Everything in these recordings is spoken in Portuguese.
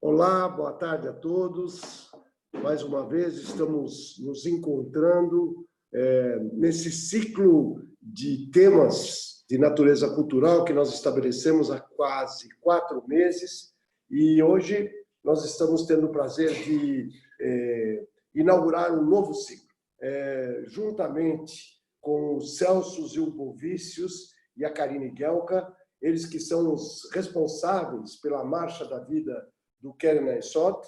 Olá, boa tarde a todos. Mais uma vez estamos nos encontrando nesse ciclo de temas de natureza cultural que nós estabelecemos há quase 4 meses e hoje nós estamos tendo o prazer de inaugurar um novo ciclo, juntamente com o Celso Zilbovicius e a Karine Gelka, eles que são os responsáveis pela Marcha da Vida do Keren Aizsot.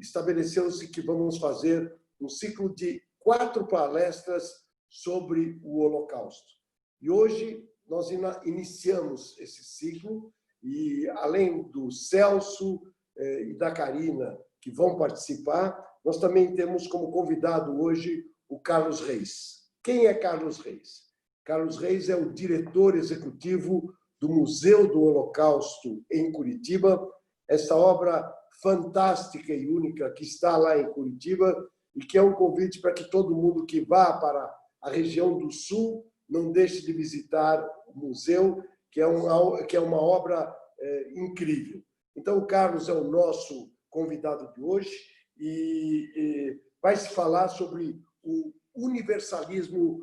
Estabeleceu-se que vamos fazer um ciclo de 4 palestras sobre o Holocausto. E hoje nós iniciamos esse ciclo e, além do Celso e da Karina, que vão participar, nós também temos como convidado hoje o Carlos Reis. Quem é Carlos Reis? Carlos Reis é o diretor executivo do Museu do Holocausto em Curitiba, essa obra fantástica e única que está lá em Curitiba e que é um convite para que todo mundo que vá para a região do Sul não deixe de visitar o museu, que é uma obra incrível. Então, o Carlos é o nosso convidado de hoje e vai se falar sobre o universalismo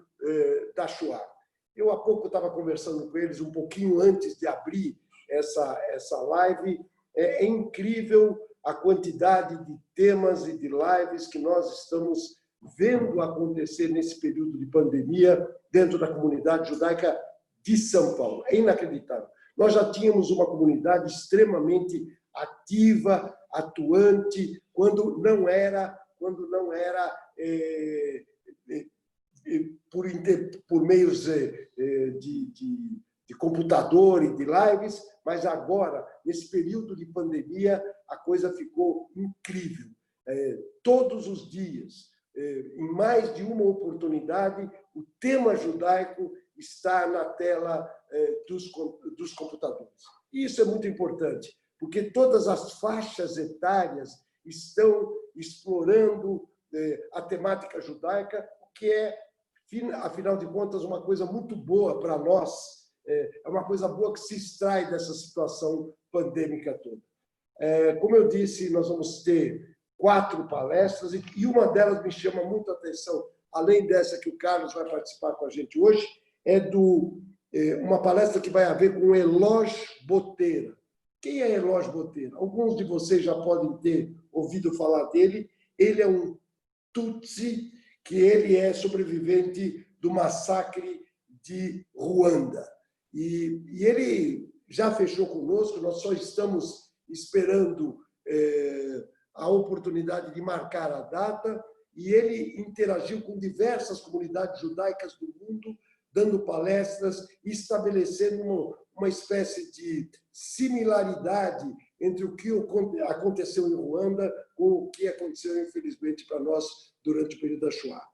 da Shoah. Eu, há pouco, estava conversando com eles, um pouquinho antes de abrir essa live. É incrível a quantidade de temas e de lives que nós estamos vendo acontecer nesse período de pandemia dentro da comunidade judaica de São Paulo. É inacreditável. Nós já tínhamos uma comunidade extremamente ativa, atuante, quando não era por meios de computador e de lives, mas agora, nesse período de pandemia, a coisa ficou incrível. Todos os dias, em mais de uma oportunidade, o tema judaico está na tela dos computadores. Isso é muito importante, porque todas as faixas etárias estão explorando a temática judaica, o que é, afinal de contas, uma coisa muito boa para nós. É uma coisa boa que se extrai dessa situação pandêmica toda. Como eu disse, nós vamos ter 4 palestras e uma delas me chama muito a atenção, além dessa que o Carlos vai participar com a gente hoje, uma palestra que vai haver com o Eloy Boteira. Quem é Eloy Boteira? Alguns de vocês já podem ter ouvido falar dele. Ele é um Tutsi, que ele é sobrevivente do massacre de Ruanda. E ele já fechou conosco, nós só estamos esperando a oportunidade de marcar a data, e ele interagiu com diversas comunidades judaicas do mundo, dando palestras e estabelecendo uma espécie de similaridade entre o que aconteceu em Ruanda com o que aconteceu, infelizmente, para nós durante o período da Shoah.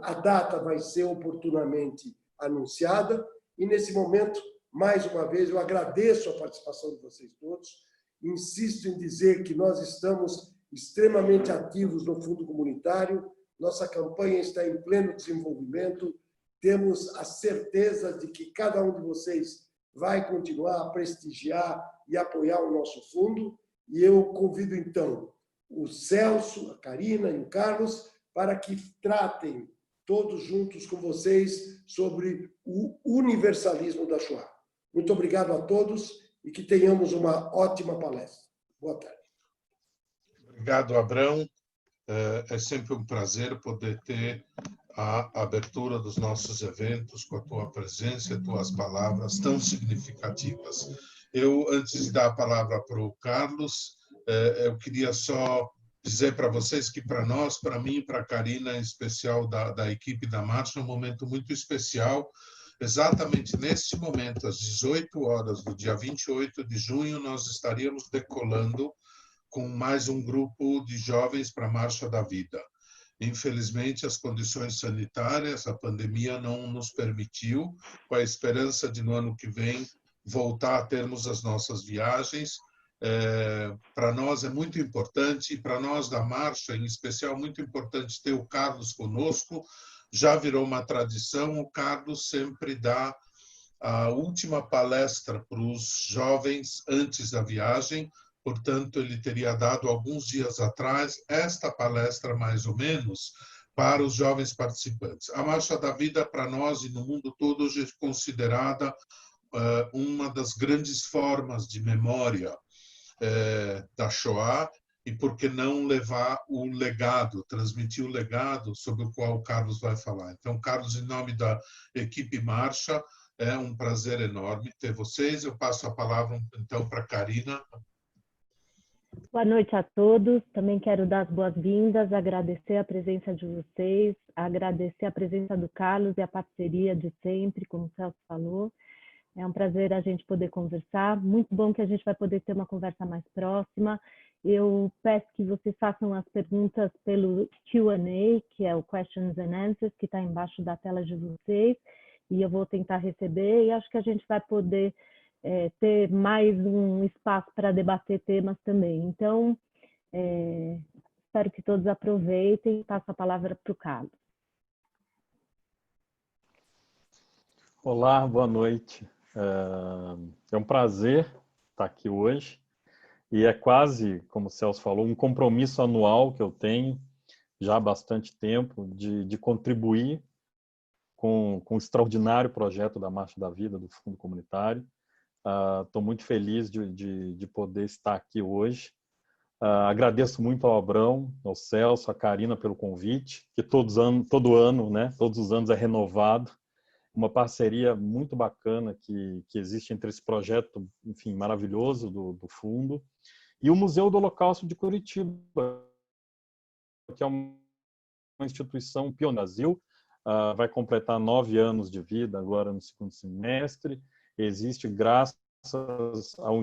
A data vai ser oportunamente anunciada, e, nesse momento, mais uma vez, eu agradeço a participação de vocês todos. Insisto em dizer que nós estamos extremamente ativos no Fundo Comunitário, nossa campanha está em pleno desenvolvimento, temos a certeza de que cada um de vocês vai continuar a prestigiar e apoiar o nosso fundo, e eu convido, então, o Celso, a Karina e o Carlos para que tratem todos juntos com vocês sobre o universalismo da Shoah. Muito obrigado a todos e que tenhamos uma ótima palestra. Boa tarde. Obrigado, Abrão. É sempre um prazer poder ter a abertura dos nossos eventos com a tua presença e tuas palavras tão significativas. Eu, antes de dar a palavra para o Carlos, eu queria só dizer para vocês que para nós, para mim e para a Karina, em especial da equipe da Marcha, é um momento muito especial. Exatamente neste momento, às 18 horas do dia 28 de junho, nós estaríamos decolando com mais um grupo de jovens para a Marcha da Vida. Infelizmente, as condições sanitárias, a pandemia não nos permitiu, com a esperança de, no ano que vem, voltar a termos as nossas viagens. Para nós é muito importante, para nós da Marcha, em especial, muito importante ter o Carlos conosco. Já virou uma tradição, o Carlos sempre dá a última palestra para os jovens antes da viagem, portanto, ele teria dado alguns dias atrás esta palestra, mais ou menos, para os jovens participantes. A Marcha da Vida, para nós e no mundo todo, hoje é considerada uma das grandes formas de memória da Shoah, e por que não levar o legado, transmitir o legado sobre o qual o Carlos vai falar. Então, Carlos, em nome da equipe Marcha, é um prazer enorme ter vocês. Eu passo a palavra, então, para a Karina. Boa noite a todos. Também quero dar as boas-vindas, agradecer a presença de vocês, agradecer a presença do Carlos e a parceria de sempre, como o Celso falou. É um prazer a gente poder conversar. Muito bom que a gente vai poder ter uma conversa mais próxima. Eu peço que vocês façam as perguntas pelo Q&A, que é o Questions and Answers, que está embaixo da tela de vocês, e eu vou tentar receber, e acho que a gente vai poder ter mais um espaço para debater temas também. Então, espero que todos aproveitem. Passo a palavra para o Carlos. Olá, boa noite. É um prazer estar aqui hoje. E é quase, como o Celso falou, um compromisso anual que eu tenho já há bastante tempo de contribuir com o extraordinário projeto da Marcha da Vida, do Fundo Comunitário. Estou muito feliz de poder estar aqui hoje. Agradeço muito ao Abrão, ao Celso, à Karina pelo convite, que todo ano, né, todos os anos é renovado. Uma parceria muito bacana que existe entre esse projeto, enfim, maravilhoso do Fundo e o Museu do Holocausto de Curitiba, que é uma instituição pioneira no Brasil, vai completar 9 anos de vida agora no segundo semestre. Existe graças ao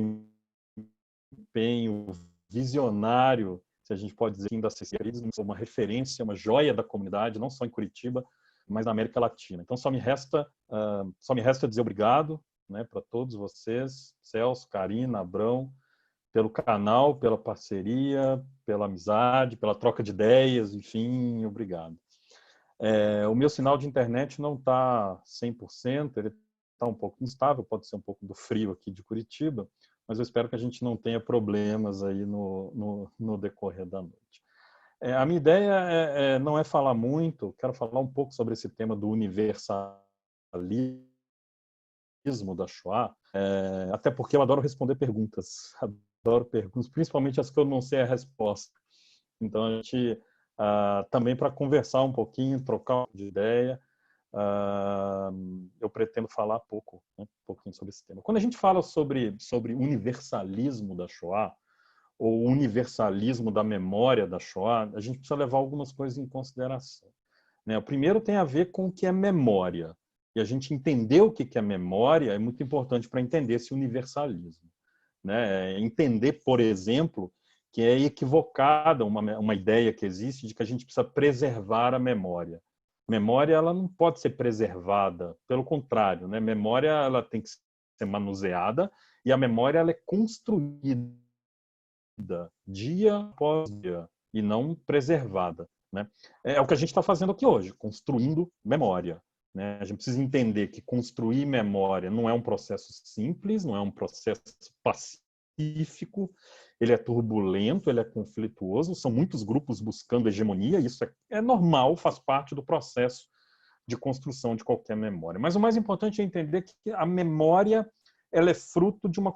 empenho visionário, se a gente pode dizer, da Cecília, uma referência, uma joia da comunidade, não só em Curitiba, mas na América Latina. Então, só me resta dizer obrigado, né, para todos vocês, Celso, Karina, Abrão, pelo canal, pela parceria, pela amizade, pela troca de ideias, enfim, obrigado. O meu sinal de internet não está 100%, ele está um pouco instável, pode ser um pouco do frio aqui de Curitiba, mas eu espero que a gente não tenha problemas aí no decorrer da noite. A minha ideia não é falar muito, quero falar um pouco sobre esse tema do universalismo da Shoah, até porque eu adoro responder perguntas, principalmente as que eu não sei a resposta. Então, a gente, também para conversar um pouquinho, trocar uma de ideia, eu pretendo falar um pouquinho sobre esse tema. Quando a gente fala sobre universalismo da Shoah, ou universalismo da memória da Shoah, a gente precisa levar algumas coisas em consideração. O primeiro tem a ver com o que é memória. E a gente entender o que é memória é muito importante para entender esse universalismo. Entender, por exemplo, que é equivocada uma ideia que existe de que a gente precisa preservar a memória. Memória ela não pode ser preservada, pelo contrário, memória ela tem que ser manuseada e a memória ela é construída dia após dia e não preservada. É o que a gente está fazendo aqui hoje, construindo memória. A gente precisa entender que construir memória não é um processo simples, não é um processo pacífico, ele é turbulento, ele é conflituoso, são muitos grupos buscando hegemonia, isso é normal, faz parte do processo de construção de qualquer memória. Mas o mais importante é entender que a memória ela é fruto de uma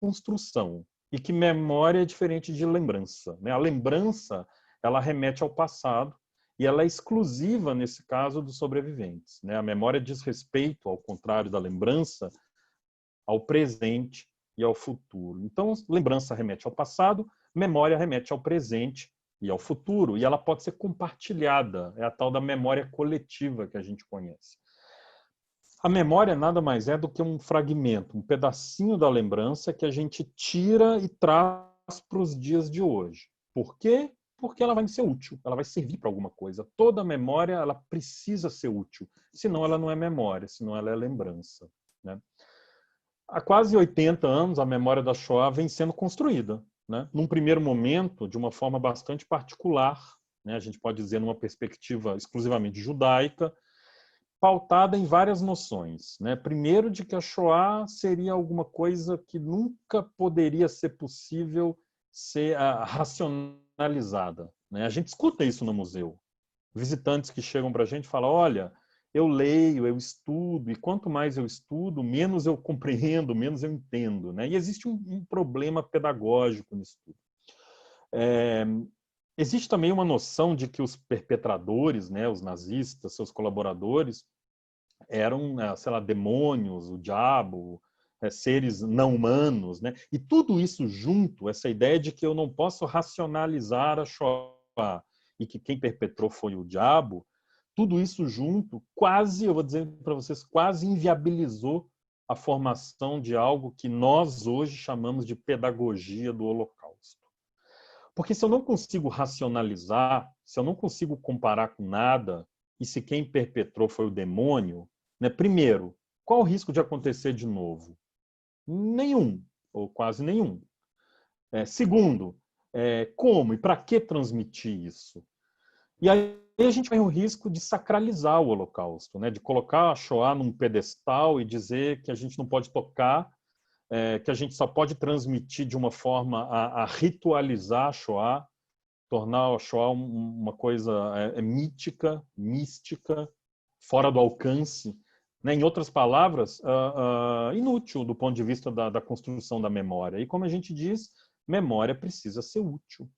construção e que memória é diferente de lembrança. A lembrança ela remete ao passado e ela é exclusiva, nesse caso, dos sobreviventes. A memória diz respeito, ao contrário da lembrança, ao presente e ao futuro. Então, lembrança remete ao passado, memória remete ao presente e ao futuro, e ela pode ser compartilhada, é a tal da memória coletiva que a gente conhece. A memória nada mais é do que um fragmento, um pedacinho da lembrança que a gente tira e traz para os dias de hoje. Por quê? Porque ela vai ser útil, ela vai servir para alguma coisa. Toda memória ela precisa ser útil, senão ela não é memória, senão ela é lembrança. Há quase 80 anos, a memória da Shoah vem sendo construída. Num primeiro momento, de uma forma bastante particular, a gente pode dizer numa perspectiva exclusivamente judaica, pautada em várias noções. Primeiro, de que a Shoah seria alguma coisa que nunca poderia ser possível ser racionalizada, né? A gente escuta isso no museu. Visitantes que chegam para a gente falam, olha, eu leio, eu estudo, e quanto mais eu estudo, menos eu compreendo, menos eu entendo, né? E existe um problema pedagógico nisso tudo. Existe também uma noção de que os perpetradores, né, os nazistas, seus colaboradores, eram, sei lá, demônios, o diabo, seres não humanos, né? E tudo isso junto, essa ideia de que eu não posso racionalizar a Shoah e que quem perpetrou foi o diabo, tudo isso junto quase, eu vou dizer para vocês, quase inviabilizou a formação de algo que nós hoje chamamos de pedagogia do Holocausto. Porque se eu não consigo racionalizar, se eu não consigo comparar com nada, e se quem perpetrou foi o demônio, né? Primeiro, qual o risco de acontecer de novo? Nenhum, ou quase nenhum. Segundo, como e para que transmitir isso? E aí a gente tem o risco de sacralizar o Holocausto, né? De colocar a Shoah num pedestal e dizer que a gente não pode tocar, que a gente só pode transmitir de uma forma a ritualizar a Shoah, tornar a Shoah uma coisa mítica, mística, fora do alcance, né? Em outras palavras, inútil do ponto de vista da construção da memória. E como a gente diz, memória precisa ser útil.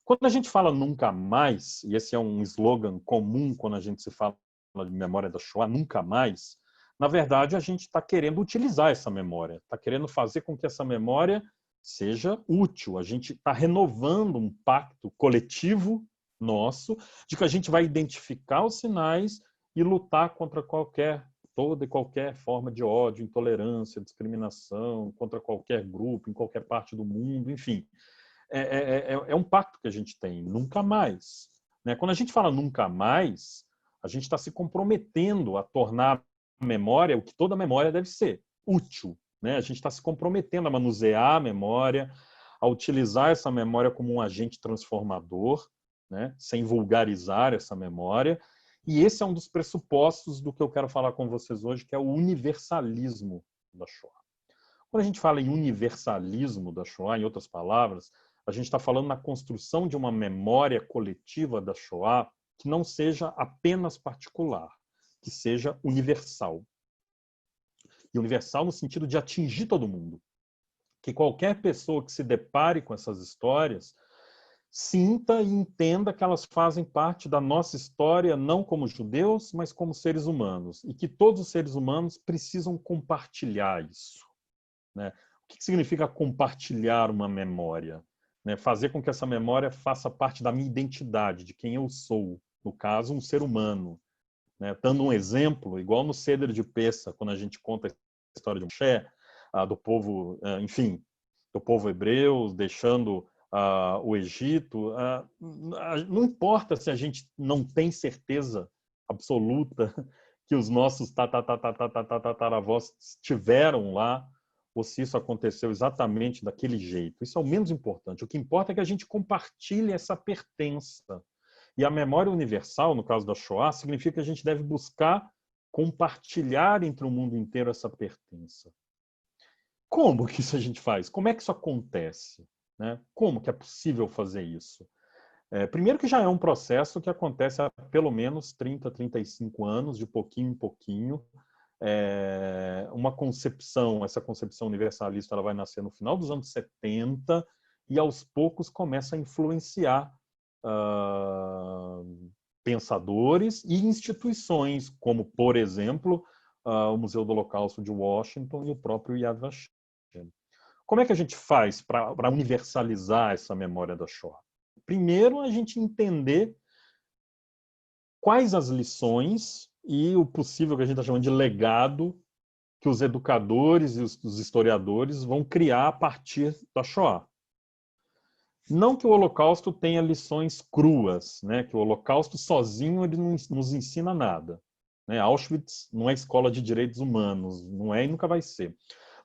Quando a gente fala nunca mais, e esse é um slogan comum quando a gente se fala de memória da Shoah, nunca mais, na verdade a gente está querendo utilizar essa memória, está querendo fazer com que essa memória seja útil. A gente está renovando um pacto coletivo nosso de que a gente vai identificar os sinais e lutar contra toda e qualquer forma de ódio, intolerância, discriminação, contra qualquer grupo, em qualquer parte do mundo, enfim. É um pacto que a gente tem, nunca mais. Né? Quando a gente fala nunca mais, a gente está se comprometendo a tornar a memória o que toda memória deve ser, útil. Né? A gente está se comprometendo a manusear a memória, a utilizar essa memória como um agente transformador, né? Sem vulgarizar essa memória. E esse é um dos pressupostos do que eu quero falar com vocês hoje, que é o universalismo da Shoah. Quando a gente fala em universalismo da Shoah, em outras palavras, a gente está falando na construção de uma memória coletiva da Shoah que não seja apenas particular, que seja universal. E universal no sentido de atingir todo mundo. Que qualquer pessoa que se depare com essas histórias sinta e entenda que elas fazem parte da nossa história, não como judeus, mas como seres humanos. E que todos os seres humanos precisam compartilhar isso. Né? O que significa compartilhar uma memória? Né? Fazer com que essa memória faça parte da minha identidade, de quem eu sou. No caso, um ser humano. Né? Dando um exemplo, igual no Seder de Pessa, quando a gente conta a história de Moshe, do povo, enfim, do povo hebreu, deixando o Egito, não importa se a gente não tem certeza absoluta que os nossos tataravós tiveram lá, ou se isso aconteceu exatamente daquele jeito. Isso é o menos importante. O que importa é que a gente compartilhe essa pertença. E a memória universal, no caso da Shoah, significa que a gente deve buscar compartilhar entre o mundo inteiro essa pertença. Como que isso a gente faz? Como é que isso acontece? Né? Como que é possível fazer isso? Primeiro que já é um processo que acontece há pelo menos 30, 35 anos, de pouquinho em pouquinho. Uma concepção, essa concepção universalista, ela vai nascer no final dos anos 70 e aos poucos começa a influenciar pensadores e instituições, como, por exemplo, o Museu do Holocausto de Washington e o próprio Yad Vashem. Como é que a gente faz para universalizar essa memória da Shoah? Primeiro, a gente entender quais as lições e o possível que a gente está chamando de legado que os educadores e os historiadores vão criar a partir da Shoah. Não que o Holocausto tenha lições cruas, né? Que o Holocausto sozinho ele não nos ensina nada. Né? Auschwitz não é escola de direitos humanos, não é e nunca vai ser.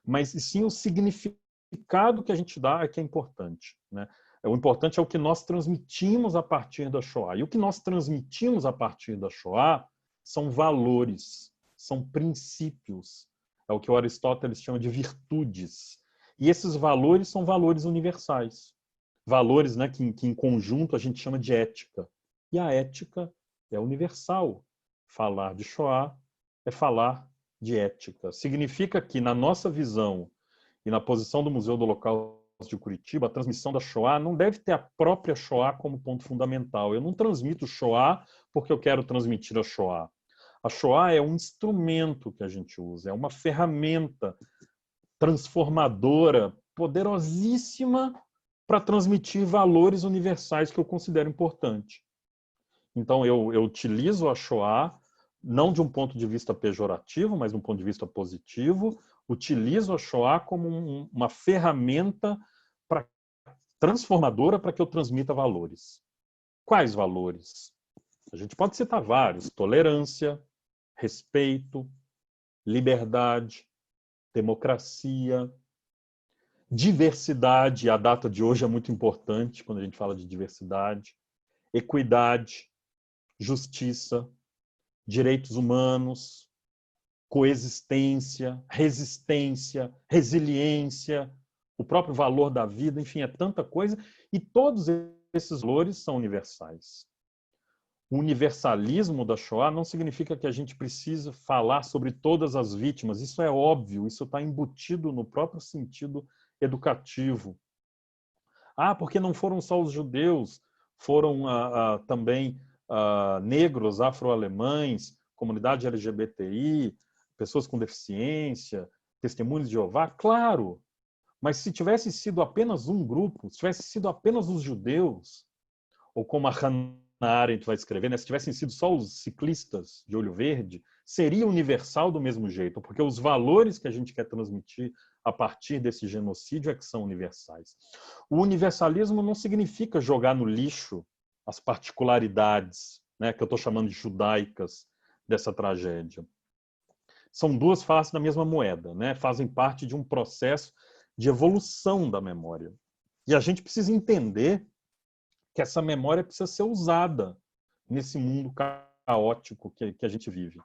Mas sim o significado que a gente dá é que é importante. Né? O importante é o que nós transmitimos a partir da Shoah. E o que nós transmitimos a partir da Shoah são valores, são princípios. É o que o Aristóteles chama de virtudes. E esses valores são valores universais. valores, né, que em conjunto a gente chama de ética. E a ética é universal. Falar de Shoah é falar de ética. Significa que, na nossa visão e na posição do Museu do Holocausto de Curitiba, a transmissão da Shoah não deve ter a própria Shoah como ponto fundamental. Eu não transmito Shoah porque eu quero transmitir a Shoah. A Shoah é um instrumento que a gente usa, é uma ferramenta transformadora, poderosíssima para transmitir valores universais que eu considero importante. Então, eu utilizo a Shoah não de um ponto de vista pejorativo, mas de um ponto de vista positivo, utilizo a Shoah como uma ferramenta transformadora para que eu transmita valores. Quais valores? A gente pode citar vários: tolerância, respeito, liberdade, democracia, diversidade. A data de hoje é muito importante quando a gente fala de diversidade, equidade, justiça, direitos humanos, coexistência, resistência, resiliência, o próprio valor da vida, enfim, é tanta coisa, e todos esses valores são universais. O universalismo da Shoah não significa que a gente precisa falar sobre todas as vítimas, isso é óbvio, isso está embutido no próprio sentido educativo. Porque não foram só os judeus, foram também negros, afro-alemães, comunidade LGBTI, pessoas com deficiência, testemunhos de Jeová, claro. Mas se tivesse sido apenas um grupo, se tivesse sido apenas os judeus, ou como a Hannah Arendt vai escrever, né, se tivessem sido só os ciclistas de olho verde, seria universal do mesmo jeito, porque os valores que a gente quer transmitir a partir desse genocídio é que são universais. O universalismo não significa jogar no lixo as particularidades, né, que eu estou chamando de judaicas dessa tragédia. São duas faces da mesma moeda, né, fazem parte de um processo de evolução da memória. E a gente precisa entender que essa memória precisa ser usada nesse mundo caótico que a gente vive.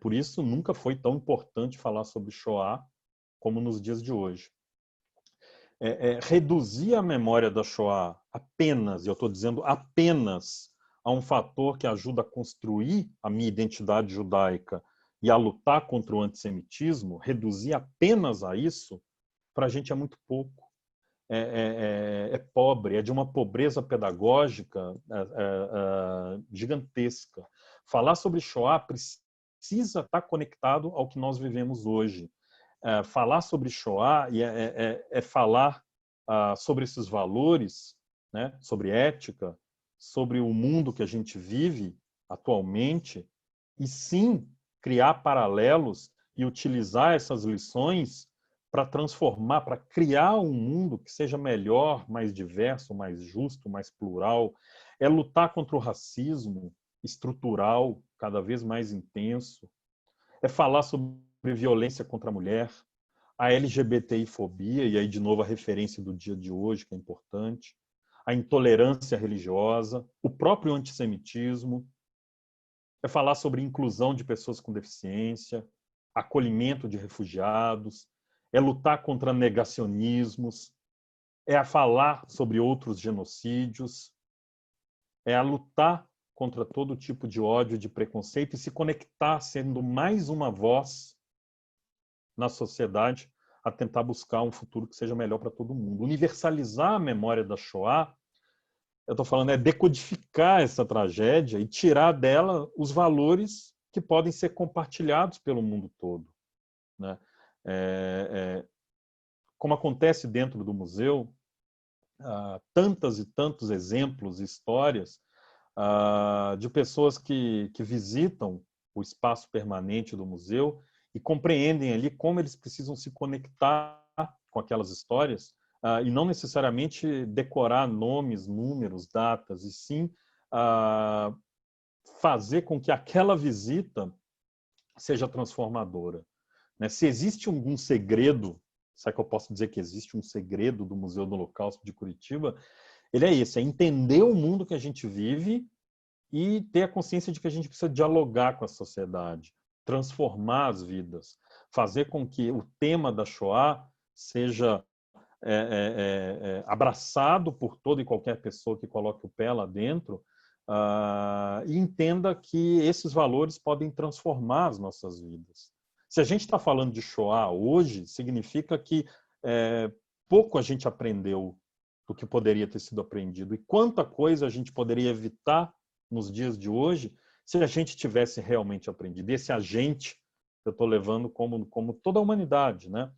Por isso, nunca foi tão importante falar sobre Shoah como nos dias de hoje. Reduzir a memória da Shoah apenas, e eu estou dizendo apenas, a um fator que ajuda a construir a minha identidade judaica e a lutar contra o antissemitismo, reduzir apenas a isso, para a gente é muito pouco. É pobre, é de uma pobreza pedagógica gigantesca. Falar sobre Shoah precisa estar conectado ao que nós vivemos hoje. Falar sobre Shoah é falar sobre esses valores, né, sobre ética, sobre o mundo que a gente vive atualmente, e sim criar paralelos e utilizar essas lições para transformar, para criar um mundo que seja melhor, mais diverso, mais justo, mais plural. É lutar contra o racismo estrutural, cada vez mais intenso. É falar sobre violência contra a mulher, a LGBTI-fobia, e aí de novo a referência do dia de hoje, que é importante, a intolerância religiosa, o próprio antissemitismo. É falar sobre inclusão de pessoas com deficiência, acolhimento de refugiados, é lutar contra negacionismos, é a falar sobre outros genocídios, é a lutar contra todo tipo de ódio, de preconceito e se conectar sendo mais uma voz na sociedade a tentar buscar um futuro que seja melhor para todo mundo. Universalizar a memória da Shoah, eu estou falando, é decodificar essa tragédia e tirar dela os valores que podem ser compartilhados pelo mundo todo, né? Como acontece dentro do museu, tantas e tantos exemplos e histórias de pessoas que visitam o espaço permanente do museu e compreendem ali como eles precisam se conectar com aquelas histórias e não necessariamente decorar nomes, números, datas, e sim fazer com que aquela visita seja transformadora. Se existe algum segredo, será que eu posso dizer que existe um segredo do Museu do Holocausto de Curitiba? Ele é esse, é entender o mundo que a gente vive e ter a consciência de que a gente precisa dialogar com a sociedade, transformar as vidas, fazer com que o tema da Shoah seja abraçado por toda e qualquer pessoa que coloque o pé lá dentro, e entenda que esses valores podem transformar as nossas vidas. Se a gente está falando de Shoah hoje, significa que pouco a gente aprendeu do que poderia ter sido aprendido. E quanta coisa a gente poderia evitar nos dias de hoje se a gente tivesse realmente aprendido. E esse agente eu estou levando como toda a humanidade, né?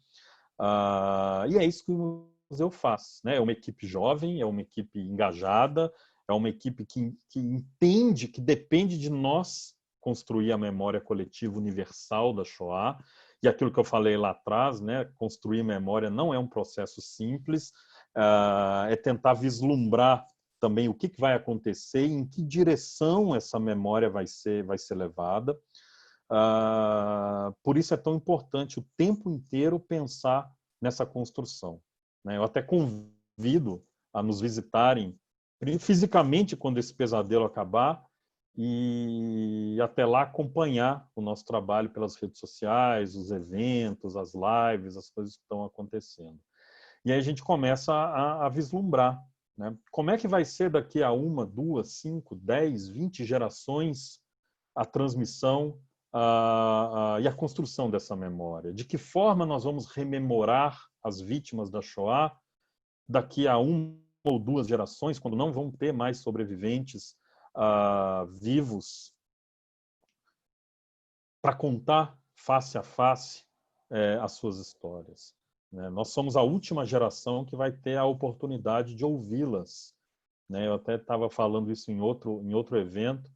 E é isso que o museu faz, né? É uma equipe jovem, é uma equipe engajada, é uma equipe que entende que depende de nós construir a memória coletiva universal da Shoah. E aquilo que eu falei lá atrás, né? Construir memória não é um processo simples, é tentar vislumbrar também o que vai acontecer e em que direção essa memória vai ser levada. Por isso é tão importante o tempo inteiro pensar nessa construção, né? Eu até convido a nos visitarem fisicamente quando esse pesadelo acabar e até lá acompanhar o nosso trabalho pelas redes sociais, os eventos, as lives, as coisas que estão acontecendo. E aí a gente começa a vislumbrar, né? Como é que vai ser daqui a 1, 2, 5, 10, 20 gerações a transmissão e a construção dessa memória? De que forma nós vamos rememorar as vítimas da Shoah daqui a 1 ou 2 gerações, quando não vão ter mais sobreviventes vivos para contar face a face as suas histórias, né? Nós somos a última geração que vai ter a oportunidade de ouvi-las, né? Eu até estava falando isso em outro evento.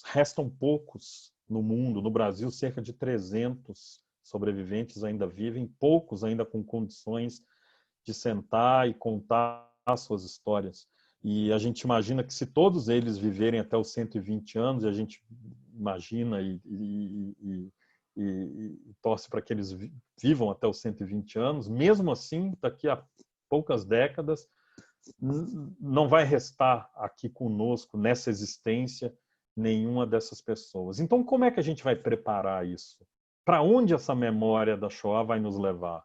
Restam poucos no mundo, no Brasil cerca de 300 sobreviventes ainda vivem, poucos ainda com condições de sentar e contar as suas histórias. E a gente imagina que se todos eles viverem até os 120 anos, e a gente imagina e torce para que eles vivam até os 120 anos, mesmo assim, daqui a poucas décadas, não vai restar aqui conosco, nessa existência, nenhuma dessas pessoas. Então, como é que a gente vai preparar isso? Para onde essa memória da Shoah vai nos levar?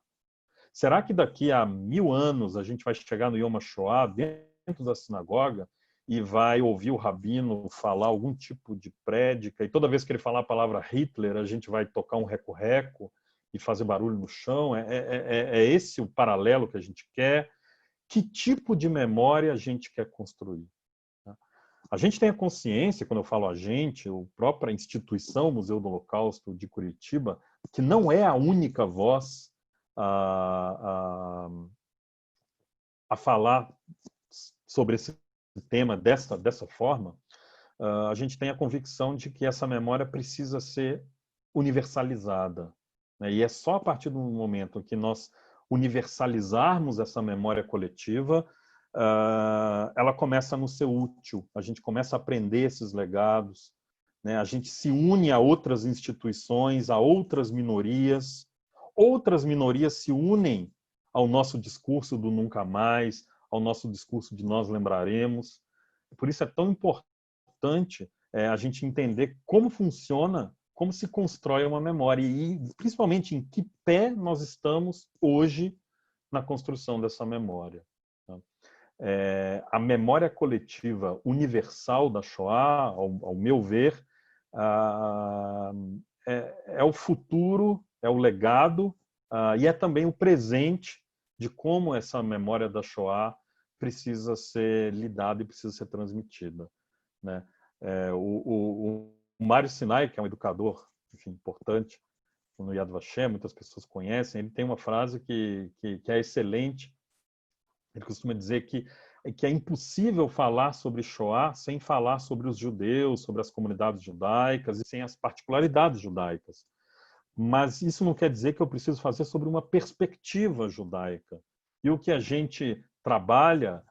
Será que daqui a 1000 anos a gente vai chegar no Yom HaShoah, dentro da sinagoga, e vai ouvir o rabino falar algum tipo de prédica, e toda vez que ele falar a palavra Hitler, a gente vai tocar um reco-reco e fazer barulho no chão? É esse o paralelo que a gente quer? Que tipo de memória a gente quer construir? A gente tem a consciência, quando eu falo a gente, a própria instituição Museu do Holocausto de Curitiba, que não é a única voz a falar sobre esse tema dessa forma. A gente tem a convicção de que essa memória precisa ser universalizada, né? E é só a partir do momento que nós universalizarmos essa memória coletiva, ela começa a nos ser útil, a gente começa a aprender esses legados, né? A gente se une a outras instituições, a outras minorias se unem ao nosso discurso do nunca mais, ao nosso discurso de nós lembraremos. Por isso é tão importante a gente entender como funciona, como se constrói uma memória e, principalmente, em que pé nós estamos hoje na construção dessa memória. A memória coletiva universal da Shoah, ao meu ver, é o futuro, é o legado e é também o presente de como essa memória da Shoah precisa ser lidada e precisa ser transmitida, né? O Mário Sinai, que é um educador, enfim, importante no Yad Vashem, muitas pessoas conhecem, ele tem uma frase que é excelente. Ele costuma dizer que é impossível falar sobre Shoah sem falar sobre os judeus, sobre as comunidades judaicas e sem as particularidades judaicas. Mas isso não quer dizer que eu preciso fazer sobre uma perspectiva judaica. E o que a gente trabalha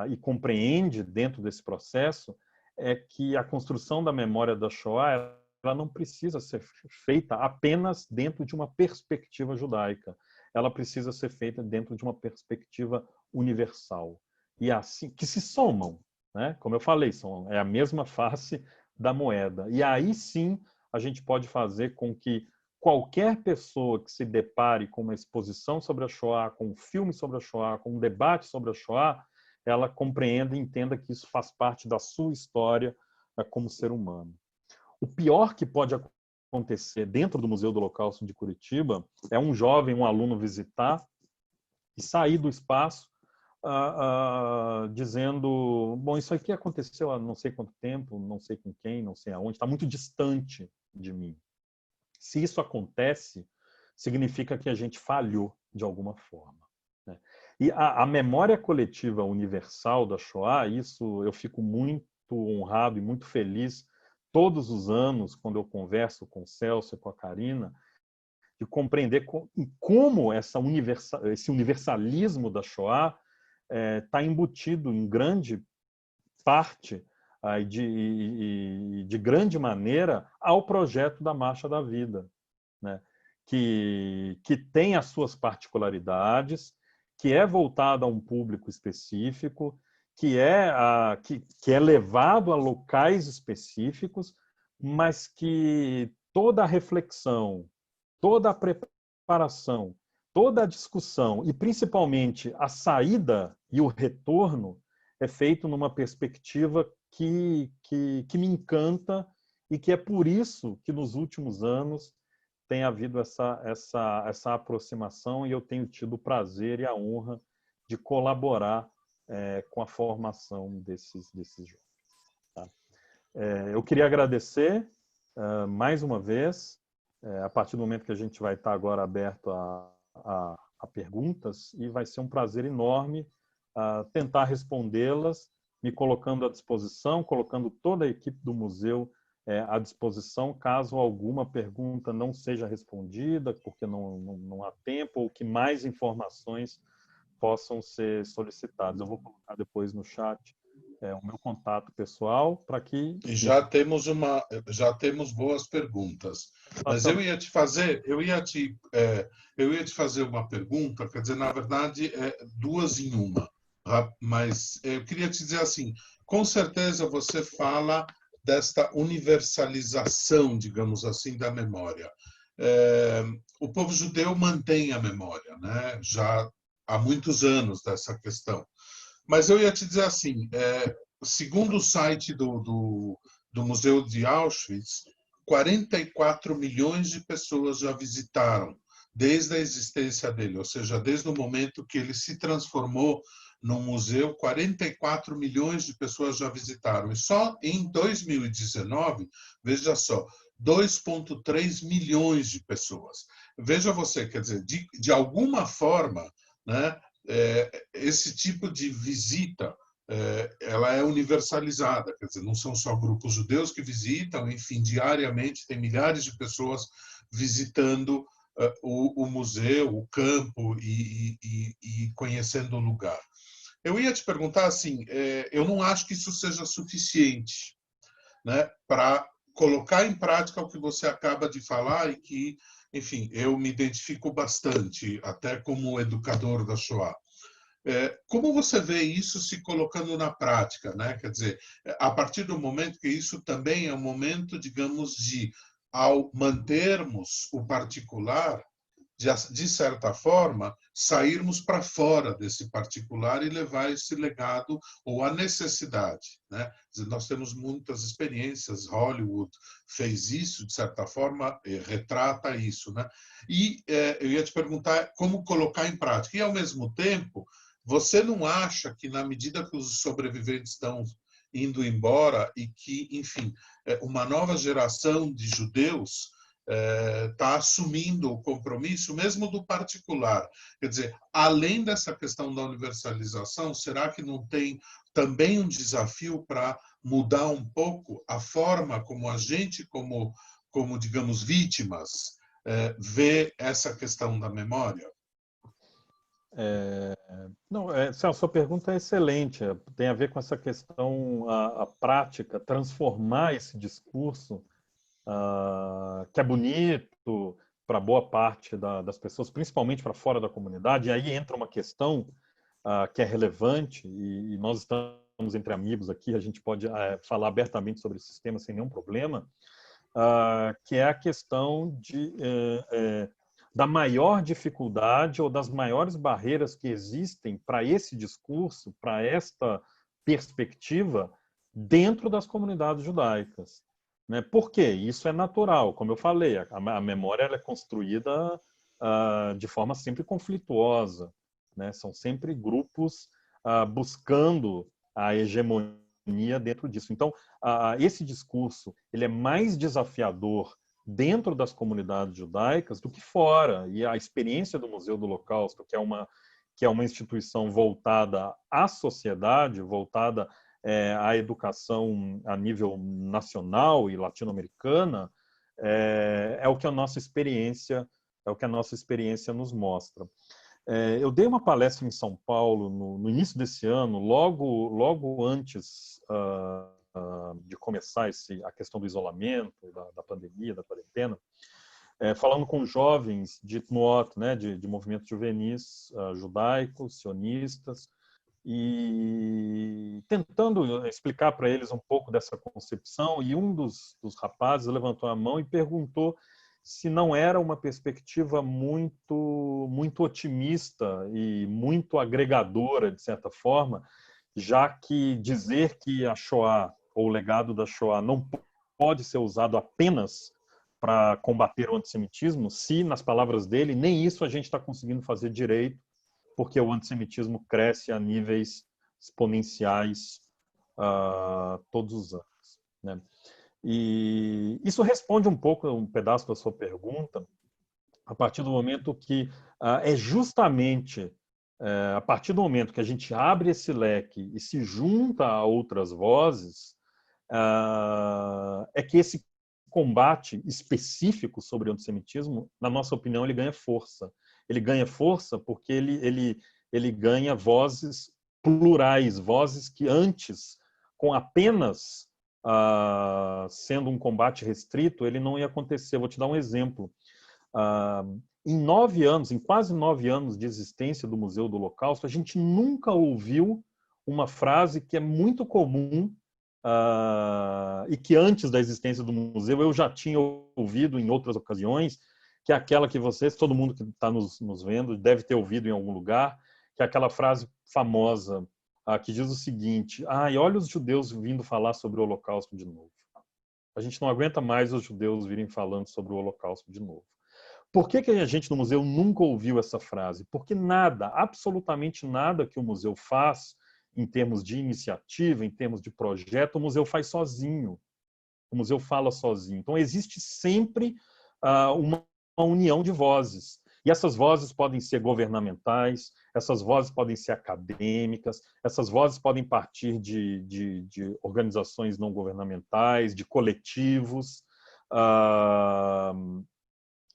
e compreende dentro desse processo é que a construção da memória da Shoah ela não precisa ser feita apenas dentro de uma perspectiva judaica. Ela precisa ser feita dentro de uma perspectiva universal. E assim, que se somam, né? Como eu falei, é a mesma face da moeda. E aí sim a gente pode fazer com que, qualquer pessoa que se depare com uma exposição sobre a Shoah, com um filme sobre a Shoah, com um debate sobre a Shoah, ela compreenda e entenda que isso faz parte da sua história como ser humano. O pior que pode acontecer dentro do Museu do Holocausto de Curitiba é um jovem, um aluno visitar e sair do espaço dizendo, bom, isso aqui aconteceu há não sei quanto tempo, não sei com quem, não sei aonde, está muito distante de mim. Se isso acontece, significa que a gente falhou de alguma forma, né? E a memória coletiva universal da Shoah, isso eu fico muito honrado e muito feliz todos os anos, quando eu converso com o Celso e com a Karina, de compreender como esse universalismo da Shoah está embutido em grande parte de grande maneira ao projeto da Marcha da Vida, né? que tem as suas particularidades, que é voltado a um público específico, que é levado a locais específicos, mas que toda a reflexão, toda a preparação, toda a discussão e principalmente a saída e o retorno é feito numa perspectiva que me encanta e que é por isso que nos últimos anos tem havido essa aproximação e eu tenho tido o prazer e a honra de colaborar com a formação desses jovens. Tá? Eu queria agradecer mais uma vez, a partir do momento que a gente vai estar agora aberto a perguntas, e vai ser um prazer enorme tentar respondê-las, me colocando à disposição, colocando toda a equipe do museu à disposição, caso alguma pergunta não seja respondida, porque não há tempo, ou que mais informações possam ser solicitadas. Eu vou colocar depois no chat o meu contato pessoal para que... E já temos boas perguntas. Mas eu ia te fazer uma pergunta, quer dizer, na verdade, duas em uma. Mas eu queria te dizer assim, com certeza você fala desta universalização, digamos assim, da memória. O povo judeu mantém a memória, né? Já há muitos anos dessa questão. Mas eu ia te dizer assim, segundo o site do Museu de Auschwitz, 44 milhões de pessoas já visitaram desde a existência dele, ou seja, desde o momento que ele se transformou num museu, 44 milhões de pessoas já visitaram. E só em 2019, veja só, 2,3 milhões de pessoas. Veja você, quer dizer, de alguma forma, né, esse tipo de visita ela é universalizada, quer dizer, não são só grupos judeus que visitam, enfim, diariamente tem milhares de pessoas visitando o museu, o campo e conhecendo o lugar. Eu ia te perguntar assim, eu não acho que isso seja suficiente, né, para colocar em prática o que você acaba de falar e que, enfim, eu me identifico bastante, até como educador da Shoah. Como você vê isso se colocando na prática, né? Quer dizer, a partir do momento que isso também é um momento, digamos, de, ao mantermos o particular, de certa forma, sairmos para fora desse particular e levar esse legado ou a necessidade, né? Quer dizer, nós temos muitas experiências, Hollywood fez isso, de certa forma, retrata isso, né? E eu ia te perguntar como colocar em prática. E, ao mesmo tempo, você não acha que, na medida que os sobreviventes estão indo embora e que, enfim, uma nova geração de judeus está assumindo o compromisso, mesmo do particular? Quer dizer, além dessa questão da universalização, será que não tem também um desafio para mudar um pouco a forma como a gente, como digamos, vítimas, vê essa questão da memória? Não, a sua pergunta é excelente. Tem a ver com essa questão, a prática, transformar esse discurso que é bonito para boa parte das pessoas, principalmente para fora da comunidade. E aí entra uma questão que é relevante, e nós estamos entre amigos aqui, a gente pode falar abertamente sobre esses temas sem nenhum problema, que é a questão da maior dificuldade ou das maiores barreiras que existem para esse discurso, para esta perspectiva dentro das comunidades judaicas. Né? Por quê? Isso é natural. Como eu falei, a memória ela é construída de forma sempre conflituosa. Né? São sempre grupos buscando a hegemonia dentro disso. Então, esse discurso ele é mais desafiador dentro das comunidades judaicas do que fora. E a experiência do Museu do Holocausto, que é uma instituição voltada à sociedade, voltada à educação a nível nacional e latino-americana, é o que a nossa experiência nos mostra. Eu dei uma palestra em São Paulo no início desse ano, logo antes de começar a questão do isolamento, da pandemia, da quarentena, falando com jovens de Tnuot, né, de movimentos juvenis judaicos, sionistas, e tentando explicar para eles um pouco dessa concepção. E um dos rapazes levantou a mão e perguntou se não era uma perspectiva muito otimista e muito agregadora, de certa forma, já que dizer que a Shoah, ou o legado da Shoah, não pode ser usado apenas para combater o antissemitismo, se, nas palavras dele, nem isso a gente está conseguindo fazer direito, porque o antissemitismo cresce a níveis exponenciais todos os anos. Né? E isso responde um pouco, um pedaço da sua pergunta, a partir do momento que é justamente a partir do momento que a gente abre esse leque e se junta a outras vozes, é que esse combate específico sobre o antissemitismo, na nossa opinião, ele ganha força. Ele ganha força porque ele ganha vozes plurais, vozes que antes, com apenas sendo um combate restrito, ele não ia acontecer. Vou te dar um exemplo. Em quase 9 anos de existência do Museu do Holocausto, a gente nunca ouviu uma frase que é muito comum e que antes da existência do museu eu já tinha ouvido em outras ocasiões, que é aquela que todo mundo que está nos vendo deve ter ouvido em algum lugar, que é aquela frase famosa que diz o seguinte: e olha os judeus vindo falar sobre o Holocausto de novo. A gente não aguenta mais os judeus virem falando sobre o Holocausto de novo. Por que a gente no museu nunca ouviu essa frase? Porque nada, absolutamente nada que o museu faz, em termos de iniciativa, em termos de projeto, o museu faz sozinho. O museu fala sozinho. Então, existe sempre uma união de vozes. E essas vozes podem ser governamentais, essas vozes podem ser acadêmicas, essas vozes podem partir de organizações não governamentais, de coletivos.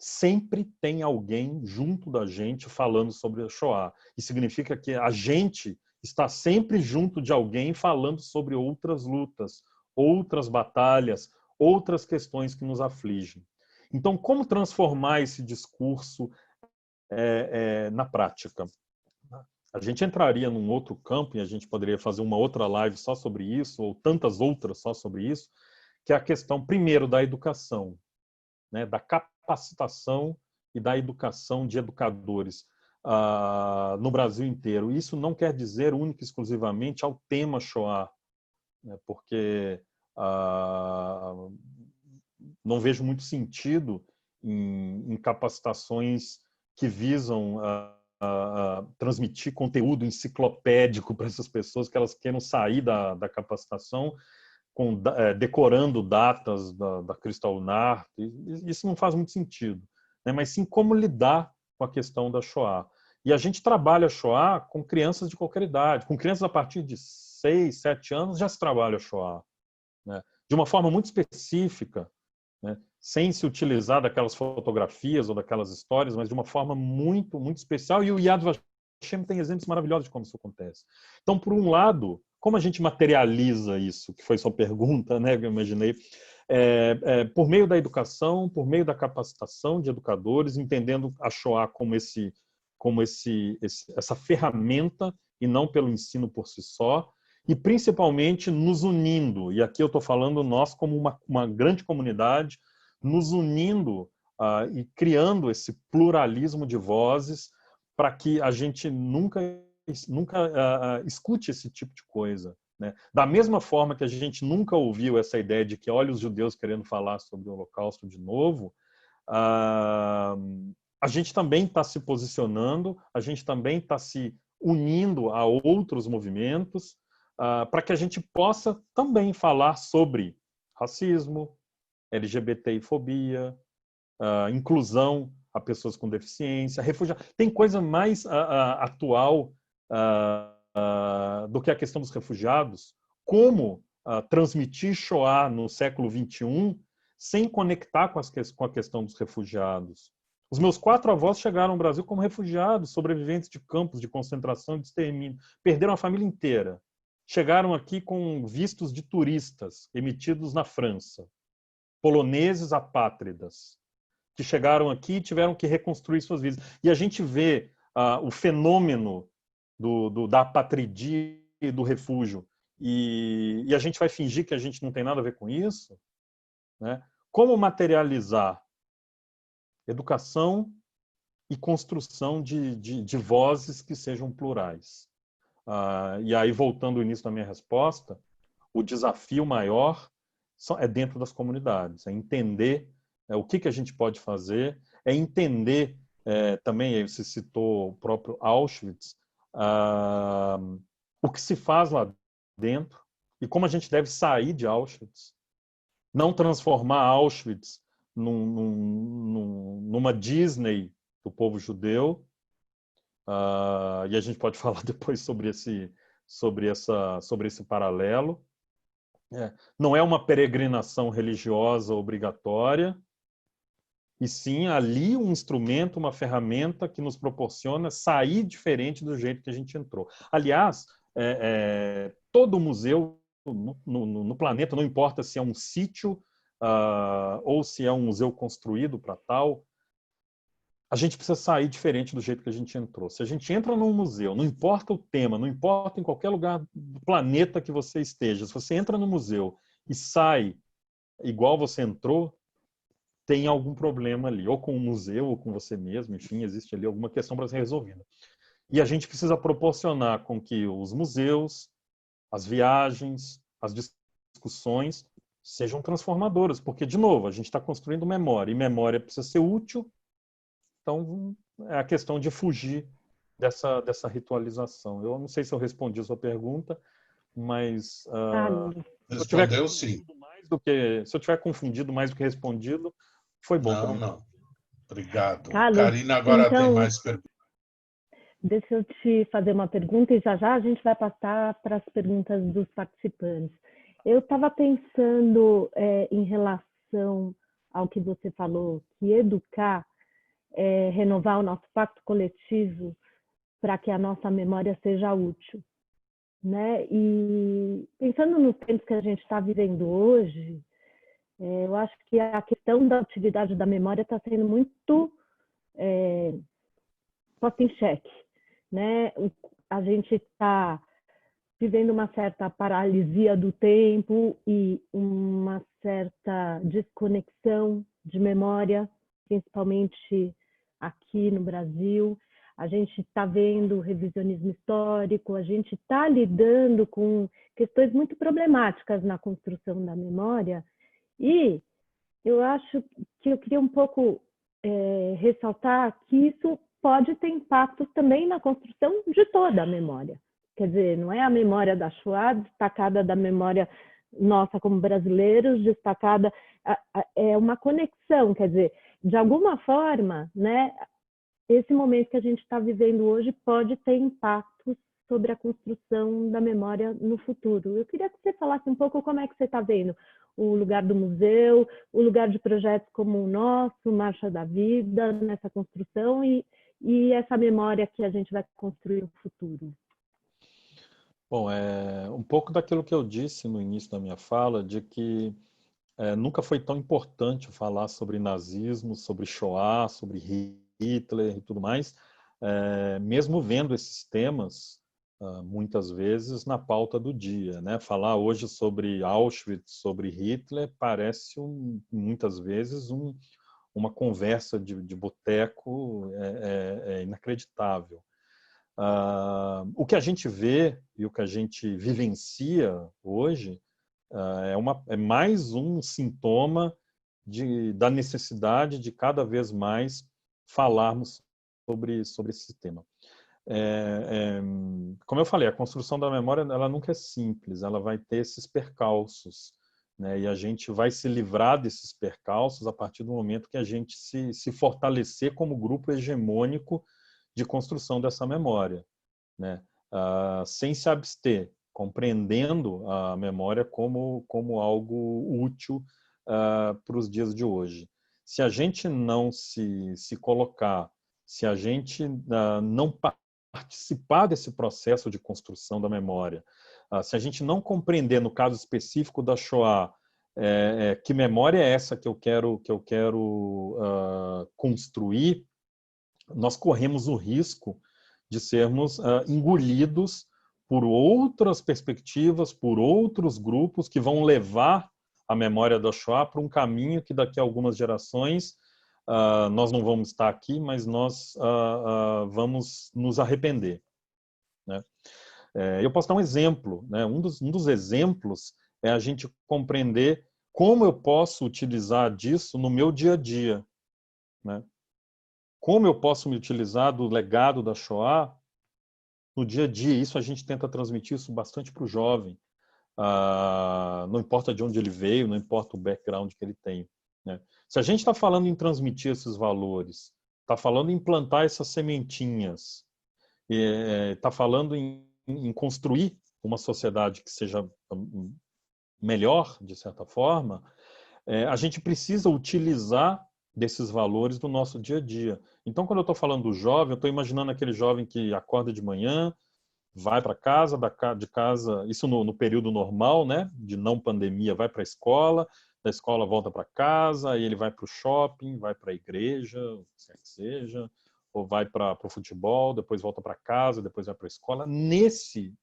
Sempre tem alguém junto da gente falando sobre a Shoah. Isso significa que a gente está sempre junto de alguém falando sobre outras lutas, outras batalhas, outras questões que nos afligem. Então, como transformar esse discurso na prática? A gente entraria num outro campo e a gente poderia fazer uma outra live só sobre isso, ou tantas outras só sobre isso, que é a questão, primeiro, da educação, né, da capacitação e da educação de educadores no Brasil inteiro. Isso não quer dizer única e exclusivamente ao tema Shoah, né, porque não vejo muito sentido em capacitações que visam transmitir conteúdo enciclopédico para essas pessoas, que elas queiram sair da capacitação decorando datas da Kristallnacht. Isso não faz muito sentido, né? Mas sim como lidar com a questão da Shoah. E a gente trabalha a Shoah com crianças de qualquer idade. Com crianças a partir de 6, 7 anos já se trabalha a Shoah, né? De uma forma muito específica, né? Sem se utilizar daquelas fotografias ou daquelas histórias, mas de uma forma muito, muito especial. E o Yad Vashem tem exemplos maravilhosos de como isso acontece. Então, por um lado, como a gente materializa isso, que foi sua pergunta, né, que eu imaginei, por meio da educação, por meio da capacitação de educadores, entendendo a Shoah como essa ferramenta e não pelo ensino por si só, e principalmente nos unindo. E aqui eu estou falando nós como uma grande comunidade, nos unindo e criando esse pluralismo de vozes para que a gente nunca escute esse tipo de coisa, né? Da mesma forma que a gente nunca ouviu essa ideia de que olha os judeus querendo falar sobre o Holocausto de novo, a gente também está se posicionando, a gente também está se unindo a outros movimentos para que a gente possa também falar sobre racismo, LGBTfobia, inclusão a pessoas com deficiência, refugiados. Tem coisa mais atual do que a questão dos refugiados, como transmitir Shoah no século XXI sem conectar com a questão dos refugiados. Os meus 4 avós chegaram ao Brasil como refugiados, sobreviventes de campos de concentração e de extermínio. Perderam a família inteira. Chegaram aqui com vistos de turistas emitidos na França. Poloneses apátridas, que chegaram aqui e tiveram que reconstruir suas vidas. E a gente vê o fenômeno da apatridia e do refúgio, e a gente vai fingir que a gente não tem nada a ver com isso, né? Como materializar educação e construção de vozes que sejam plurais. E aí, voltando ao início da minha resposta, o desafio maior é dentro das comunidades, é entender o que a gente pode fazer, é entender também, aí você citou o próprio Auschwitz, o que se faz lá dentro e como a gente deve sair de Auschwitz. Não transformar Auschwitz numa Disney do povo judeu, e a gente pode falar depois sobre esse paralelo. Não é uma peregrinação religiosa obrigatória, e sim ali um instrumento, uma ferramenta que nos proporciona sair diferente do jeito que a gente entrou. Aliás, todo museu no planeta, não importa se é um sítio ou se é um museu construído para tal, a gente precisa sair diferente do jeito que a gente entrou. Se a gente entra num museu, não importa o tema, não importa em qualquer lugar do planeta que você esteja, se você entra no museu e sai igual você entrou, tem algum problema ali, ou com o museu, ou com você mesmo, enfim, existe ali alguma questão para ser resolvida. E a gente precisa proporcionar com que os museus, as viagens, as discussões sejam transformadoras, porque, de novo, a gente está construindo memória, e memória precisa ser útil, então é a questão de fugir dessa ritualização. Eu não sei se eu respondi a sua pergunta, mas respondeu sim. Se eu tiver confundido mais do que respondido, foi bom. Não. Obrigado. Carlos, Karina agora então, tem mais perguntas. Deixa eu te fazer uma pergunta e já a gente vai passar para as perguntas dos participantes. Eu estava pensando em relação ao que você falou, que educar é renovar o nosso pacto coletivo para que a nossa memória seja útil, né? E pensando nos tempos que a gente está vivendo hoje, eu acho que a questão da utilidade da memória está sendo muito posta em xeque, né? A gente está vivendo uma certa paralisia do tempo e uma certa desconexão de memória, principalmente aqui no Brasil. A gente está vendo revisionismo histórico, a gente está lidando com questões muito problemáticas na construção da memória, e eu acho que eu queria um pouco ressaltar que isso pode ter impacto também na construção de toda a memória. Quer dizer, não é a memória da Shoah destacada da memória nossa como brasileiros, destacada, é uma conexão, quer dizer, de alguma forma, né, esse momento que a gente está vivendo hoje pode ter impactos sobre a construção da memória no futuro. Eu queria que você falasse um pouco como é que você está vendo o lugar do museu, o lugar de projetos como o nosso, Marcha da Vida, nessa construção e essa memória que a gente vai construir no futuro. Bom, um pouco daquilo que eu disse no início da minha fala, de que nunca foi tão importante falar sobre nazismo, sobre Shoah, sobre Hitler e tudo mais, mesmo vendo esses temas muitas vezes na pauta do dia, né? Falar hoje sobre Auschwitz, sobre Hitler, parece muitas vezes uma conversa de boteco inacreditável. O que a gente vê e o que a gente vivencia hoje é mais um sintoma da necessidade de cada vez mais falarmos sobre esse tema. Como eu falei, a construção da memória ela nunca é simples, ela vai ter esses percalços, né? E a gente vai se livrar desses percalços a partir do momento que a gente se fortalecer como grupo hegemônico de construção dessa memória, né? Sem se abster, compreendendo a memória como algo útil para os dias de hoje. Se a gente não se colocar, se a gente não participar desse processo de construção da memória, se a gente não compreender, no caso específico da Shoah, que memória é essa que eu quero construir, nós corremos o risco de sermos engolidos por outras perspectivas, por outros grupos que vão levar a memória da Shoah para um caminho que daqui a algumas gerações nós não vamos estar aqui, mas nós vamos nos arrepender, né? Eu posso dar um exemplo, né? Um dos exemplos é a gente compreender como eu posso utilizar disso no meu dia a dia, né? Como eu posso me utilizar do legado da Shoah no dia a dia. Isso a gente tenta transmitir isso bastante para o jovem. Não importa de onde ele veio, não importa o background que ele tem, né? Se a gente está falando em transmitir esses valores, está falando em plantar essas sementinhas, está falando em construir uma sociedade que seja melhor, de certa forma, a gente precisa utilizar desses valores do nosso dia a dia. Então, quando eu estou falando do jovem, eu estou imaginando aquele jovem que acorda de manhã, vai para casa, de casa, isso no período normal, né, de não pandemia, vai para a escola, da escola volta para casa, aí ele vai para o shopping, vai para a igreja, o que quer que seja, ou vai para o futebol, depois volta para casa, depois vai para a escola. Nesse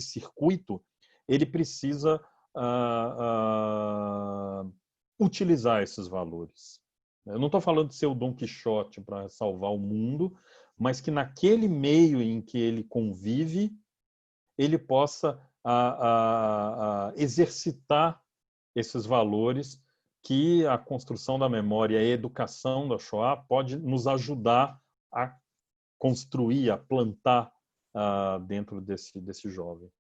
circuito, ele precisa utilizar esses valores. Eu não estou falando de ser o Dom Quixote para salvar o mundo, mas que naquele meio em que ele convive, ele possa exercitar esses valores que a construção da memória e a educação da Shoah pode nos ajudar a construir, a plantar dentro desse jovem.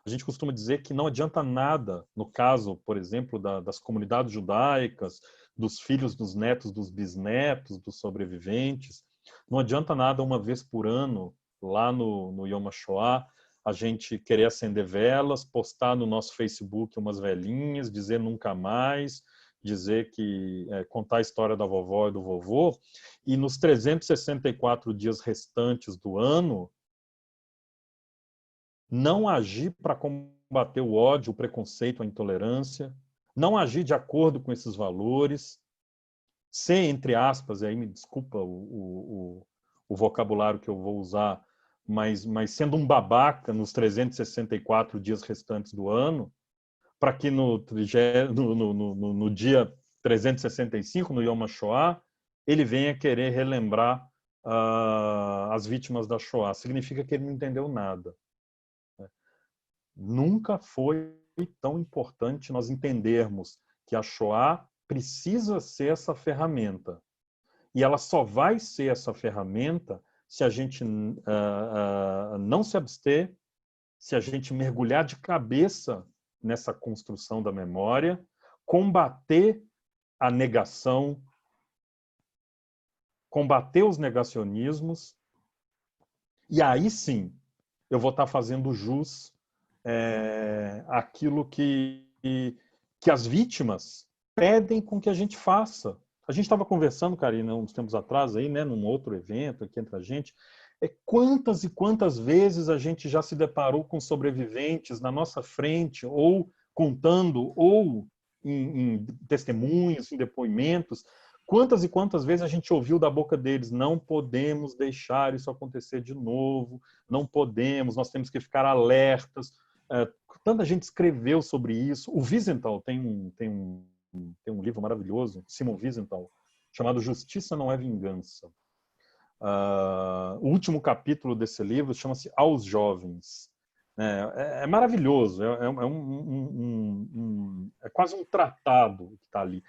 A gente costuma dizer que não adianta nada, no caso, por exemplo, das comunidades judaicas, dos filhos, dos netos, dos bisnetos, dos sobreviventes, não adianta nada uma vez por ano, lá no Yom HaShoah, a gente querer acender velas, postar no nosso Facebook umas velhinhas, dizer nunca mais, dizer que contar a história da vovó e do vovô, e nos 364 dias restantes do ano, não agir para combater o ódio, o preconceito, a intolerância, não agir de acordo com esses valores, ser, entre aspas, e aí me desculpa o vocabulário que eu vou usar, mas sendo um babaca nos 364 dias restantes do ano, para que no dia 365, no Yom HaShoah, ele venha querer relembrar as vítimas da Shoah. Significa que ele não entendeu nada. Nunca foi tão importante nós entendermos que a Shoah precisa ser essa ferramenta. E ela só vai ser essa ferramenta se a gente não se abster, se a gente mergulhar de cabeça nessa construção da memória, combater a negação, combater os negacionismos, e aí sim eu vou estar fazendo jus aquilo que as vítimas pedem com que a gente faça. A gente estava conversando, Karina, uns tempos atrás, aí, né, num outro evento aqui entre a gente, quantas e quantas vezes a gente já se deparou com sobreviventes na nossa frente, ou contando, ou em testemunhos, em depoimentos, Quantas e quantas vezes a gente ouviu da boca deles, não podemos deixar isso acontecer de novo, não podemos, nós temos que ficar alertas. Tanta gente escreveu sobre isso. O Wiesenthal tem um livro maravilhoso, Simon Wiesenthal, chamado Justiça Não É Vingança. O último capítulo desse livro chama-se Aos Jovens. É maravilhoso, é quase um tratado que está ali.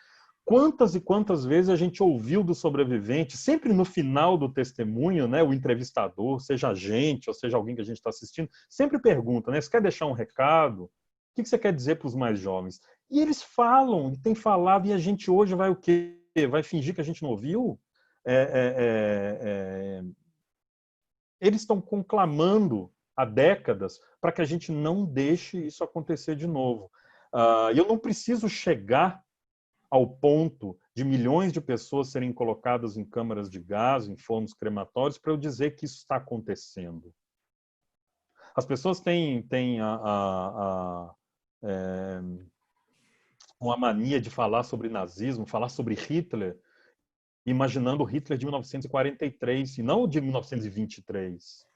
Quantas e quantas vezes a gente ouviu do sobrevivente, sempre no final do testemunho, né, o entrevistador, seja a gente ou seja alguém que a gente está assistindo, sempre pergunta, né, você quer deixar um recado? O que você quer dizer para os mais jovens? E eles falam, têm falado, e a gente hoje vai o quê? Vai fingir que a gente não ouviu? Eles estão conclamando há décadas para que a gente não deixe isso acontecer de novo. Eu não preciso chegar ao ponto de milhões de pessoas serem colocadas em câmaras de gás, em fornos crematórios, para eu dizer que isso está acontecendo. As pessoas têm uma mania de falar sobre nazismo, falar sobre Hitler, imaginando o Hitler de 1943 e não o de 1923.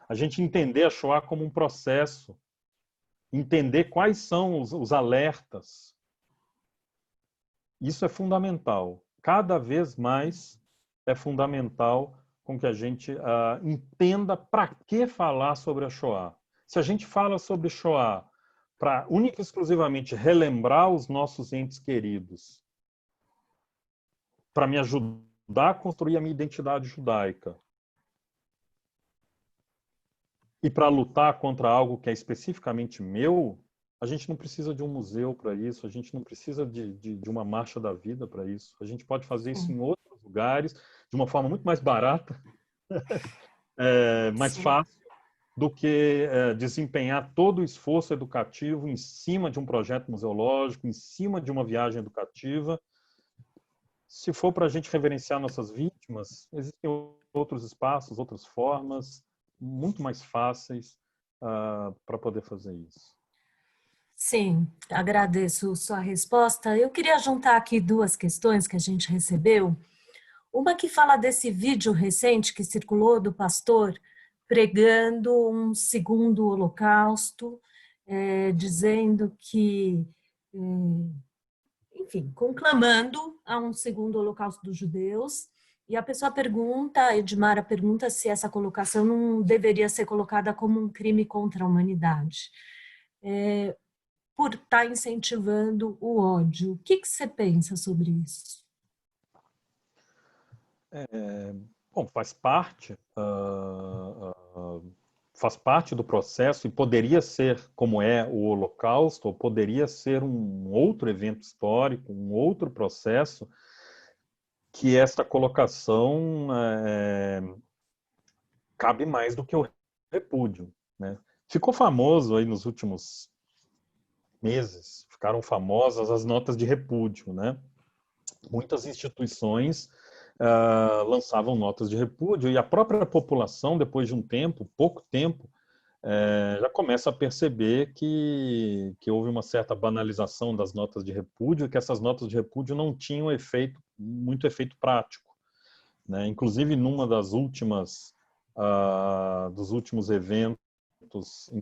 A gente entender a Shoah como um processo, entender quais são os alertas. Isso é fundamental. Cada vez mais é fundamental com que a gente entenda para que falar sobre a Shoah. Se a gente fala sobre Shoah para única e exclusivamente relembrar os nossos entes queridos, para me ajudar a construir a minha identidade judaica e para lutar contra algo que é especificamente meu, a gente não precisa de um museu para isso, a gente não precisa de uma marcha da vida para isso. A gente pode fazer isso em outros lugares, de uma forma muito mais barata, mais fácil, do que desempenhar todo o esforço educativo em cima de um projeto museológico, em cima de uma viagem educativa. Se for para a gente reverenciar nossas vítimas, existem outros espaços, outras formas, muito mais fáceis para poder fazer isso. Sim, agradeço sua resposta. Eu queria juntar aqui duas questões que a gente recebeu. Uma que fala desse vídeo recente que circulou do pastor pregando um segundo holocausto, dizendo que, enfim, conclamando a um segundo holocausto dos judeus. E a pessoa pergunta, a Edmara pergunta se essa colocação não deveria ser colocada como um crime contra a humanidade. Por estar incentivando o ódio. O que você pensa sobre isso? Bom, faz parte do processo e poderia ser como é o Holocausto, ou poderia ser um outro evento histórico, um outro processo, que esta colocação cabe mais do que o repúdio, né? Ficou famoso aí nos últimos meses, ficaram famosas as notas de repúdio, né? Muitas instituições lançavam notas de repúdio e a própria população, depois de um tempo, pouco tempo, já começa a perceber que houve uma certa banalização das notas de repúdio e que essas notas de repúdio não tinham muito efeito prático, né? Inclusive, numa dos últimos eventos em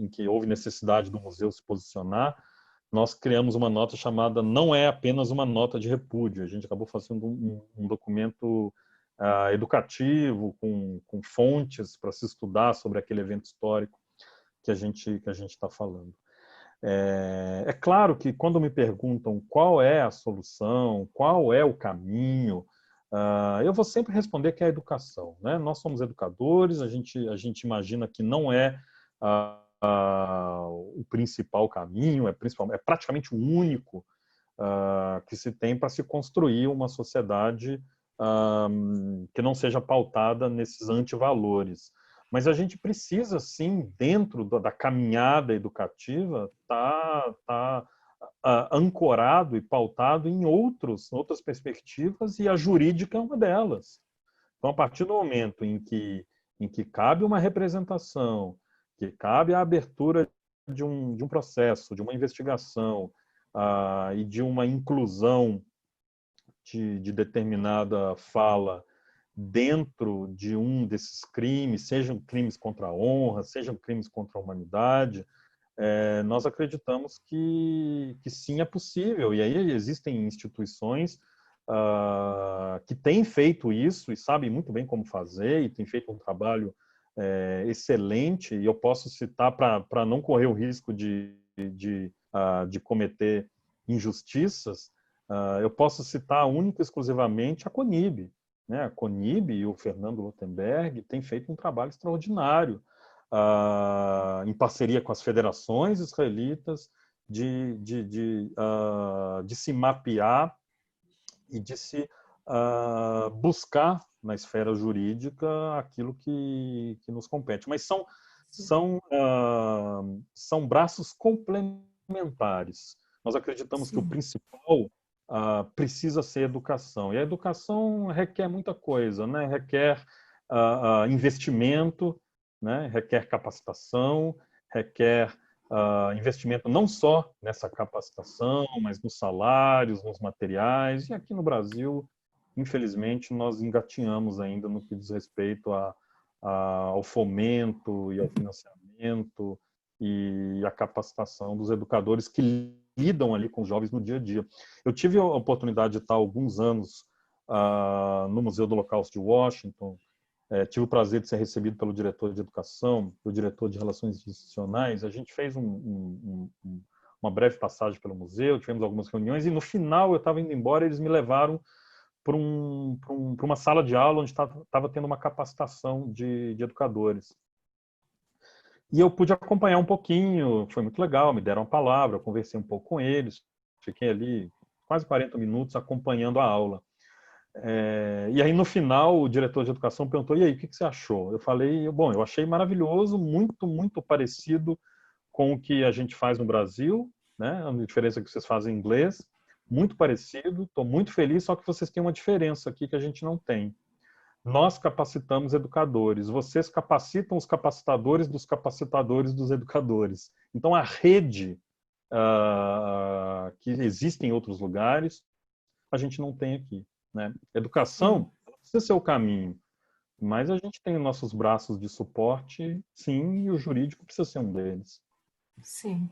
que houve necessidade do museu se posicionar, nós criamos uma nota chamada Não é apenas uma nota de repúdio. A gente acabou fazendo um documento educativo, com fontes para se estudar sobre aquele evento histórico que a gente está falando. É claro que quando me perguntam qual é a solução, qual é o caminho, eu vou sempre responder que é a educação, né? Nós somos educadores, a gente imagina que não é o principal caminho, é praticamente o único que se tem para se construir uma sociedade que não seja pautada nesses antivalores. Mas a gente precisa, sim, dentro da caminhada educativa, tá ancorado e pautado em outras perspectivas, e a jurídica é uma delas. Então, a partir do momento em que cabe uma representação, que cabe a abertura de um processo, de uma investigação e de uma inclusão de determinada fala dentro de um desses crimes, sejam crimes contra a honra, sejam crimes contra a humanidade, nós acreditamos que sim, é possível. E aí existem instituições que têm feito isso e sabem muito bem como fazer e têm feito um trabalho excelente. E eu posso citar, para não correr o risco de cometer injustiças, eu posso citar única e exclusivamente a CONIB. Né? A CONIB e o Fernando Lotenberg têm feito um trabalho extraordinário em parceria com as federações israelitas de se mapear e de se buscar na esfera jurídica aquilo que nos compete. Mas são braços complementares. Nós acreditamos que o principal precisa ser educação. E a educação requer muita coisa, né? Requer investimento, né? Requer capacitação, requer investimento não só nessa capacitação, mas nos salários, nos materiais. E aqui no Brasil, infelizmente, nós engatinhamos ainda no que diz respeito ao fomento e ao financiamento e à capacitação dos educadores que lidam ali com os jovens no dia a dia. Eu tive a oportunidade de estar alguns anos no Museu do Holocausto de Washington. Tive o prazer de ser recebido pelo diretor de educação, pelo diretor de relações institucionais. A gente fez uma breve passagem pelo museu, tivemos algumas reuniões e no final eu estava indo embora, eles me levaram para uma sala de aula onde estava tendo uma capacitação de educadores. E eu pude acompanhar um pouquinho, foi muito legal, me deram a palavra, eu conversei um pouco com eles, fiquei ali quase 40 minutos acompanhando a aula. E aí, no final, o diretor de educação perguntou, e aí, o que você achou? Eu falei, bom, eu achei maravilhoso, muito, muito parecido com o que a gente faz no Brasil, né? A diferença é que vocês fazem em inglês, muito parecido, estou muito feliz, só que vocês têm uma diferença aqui que a gente não tem. Nós capacitamos educadores, vocês capacitam os capacitadores dos educadores. Então, a rede que existe em outros lugares, a gente não tem aqui. Né? Educação precisa ser o caminho, mas a gente tem nossos braços de suporte, sim, e o jurídico precisa ser um deles. Sim.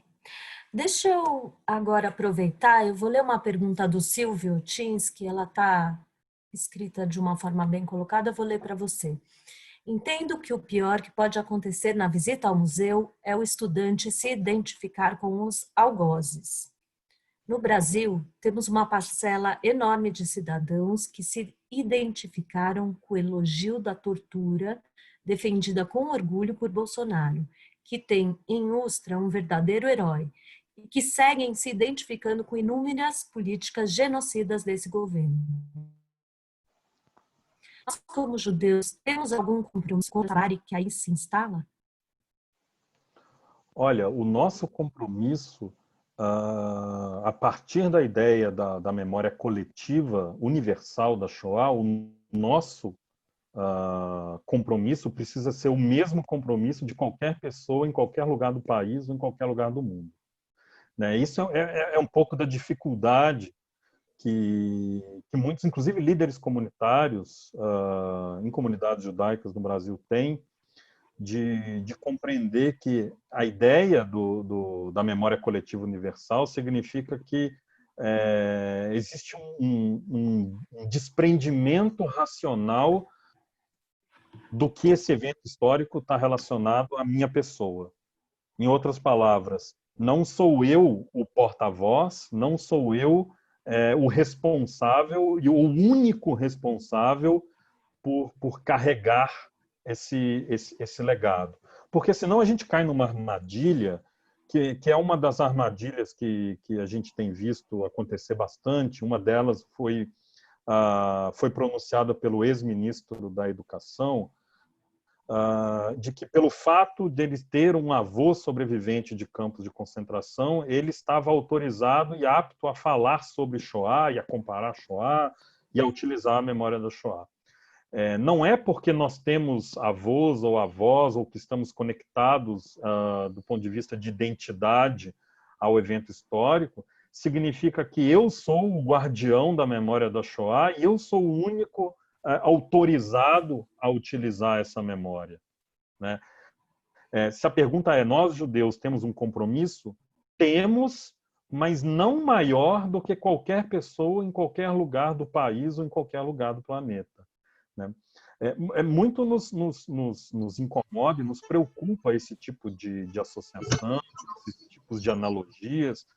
Deixa eu agora aproveitar, eu vou ler uma pergunta do Silvio Tins, que ela está escrita de uma forma bem colocada, eu vou ler para você. Entendo que o pior que pode acontecer na visita ao museu é o estudante se identificar com os algozes. No Brasil, temos uma parcela enorme de cidadãos que se identificaram com o elogio da tortura defendida com orgulho por Bolsonaro, que tem em Ustra um verdadeiro herói, e que seguem se identificando com inúmeras políticas genocidas desse governo. Nós, como judeus, temos algum compromisso com o Harari que aí se instala? Olha, o nosso compromisso, a partir da ideia da memória coletiva universal da Shoah, o nosso compromisso precisa ser o mesmo compromisso de qualquer pessoa em qualquer lugar do país ou em qualquer lugar do mundo. Né? Isso é um pouco da dificuldade que muitos, inclusive líderes comunitários em comunidades judaicas no Brasil, têm de compreender que a ideia da memória coletiva universal significa que existe um desprendimento racional do que esse evento histórico está relacionado à minha pessoa. Em outras palavras, não sou eu o porta-voz, não sou eu o responsável e o único responsável por carregar esse legado. Porque senão a gente cai numa armadilha, que é uma das armadilhas que a gente tem visto acontecer bastante. Uma delas foi pronunciada pelo ex-ministro da Educação, de que pelo fato de ele ter um avô sobrevivente de campos de concentração, ele estava autorizado e apto a falar sobre Shoah e a comparar Shoah e a utilizar a memória da Shoah. Não é porque nós temos avós ou avós ou que estamos conectados do ponto de vista de identidade ao evento histórico significa que eu sou o guardião da memória da Shoah e eu sou o único autorizado a utilizar essa memória, né? Se a pergunta é, nós judeus temos um compromisso? Temos, mas não maior do que qualquer pessoa em qualquer lugar do país ou em qualquer lugar do planeta, né? Muito nos incomoda e nos preocupa esse tipo de associação, esses tipos de analogias,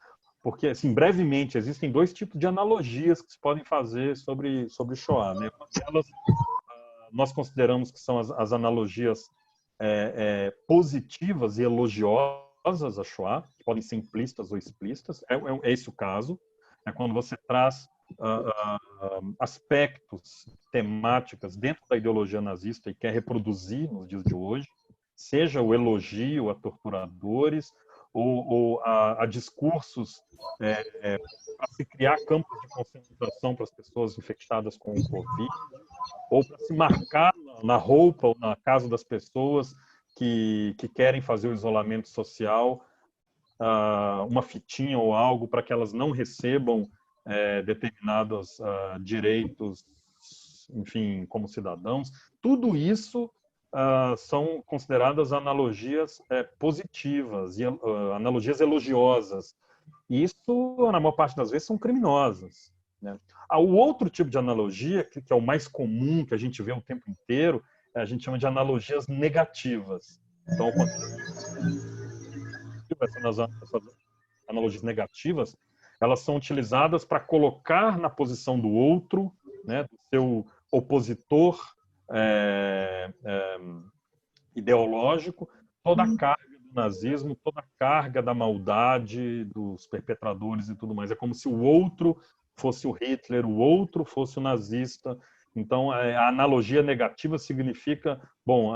porque, assim, brevemente, existem dois tipos de analogias que se podem fazer sobre Shoah, né? Uma delas, nós consideramos que são as analogias positivas e elogiosas à Shoah, que podem ser implícitas ou explícitas. É esse o caso. É quando você traz aspectos, temáticas dentro da ideologia nazista e quer reproduzir nos dias de hoje, seja o elogio a torturadores ou a discursos para se criar campos de concentração para as pessoas infectadas com o Covid, ou para se marcar na roupa ou na casa das pessoas que querem fazer o isolamento social, uma fitinha ou algo para que elas não recebam determinados direitos, enfim, como cidadãos. Tudo isso são consideradas analogias positivas e analogias elogiosas. Isso, na maior parte das vezes, são criminosas, né? O outro tipo de analogia, que é o mais comum, que a gente vê o tempo inteiro, a gente chama de analogias negativas. Então, essas analogias negativas, elas são utilizadas para colocar na posição do outro, né, do seu opositor ideológico, toda a carga do nazismo, toda a carga da maldade dos perpetradores e tudo mais. É como se o outro fosse o Hitler, o outro fosse o nazista. Então, a analogia negativa significa, bom,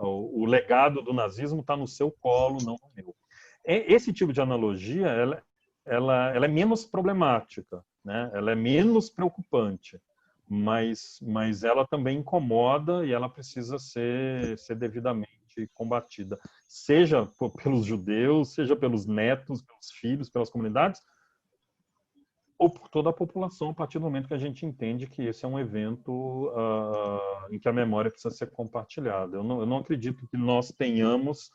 o legado do nazismo está no seu colo, não no meu. Esse tipo de analogia, ela é menos problemática, né? Ela é menos preocupante, mas ela também incomoda e ela precisa ser devidamente combatida, seja pelos judeus, seja pelos netos, pelos filhos, pelas comunidades, ou por toda a população, a partir do momento que a gente entende que esse é um evento em que a memória precisa ser compartilhada. Eu não acredito que nós tenhamos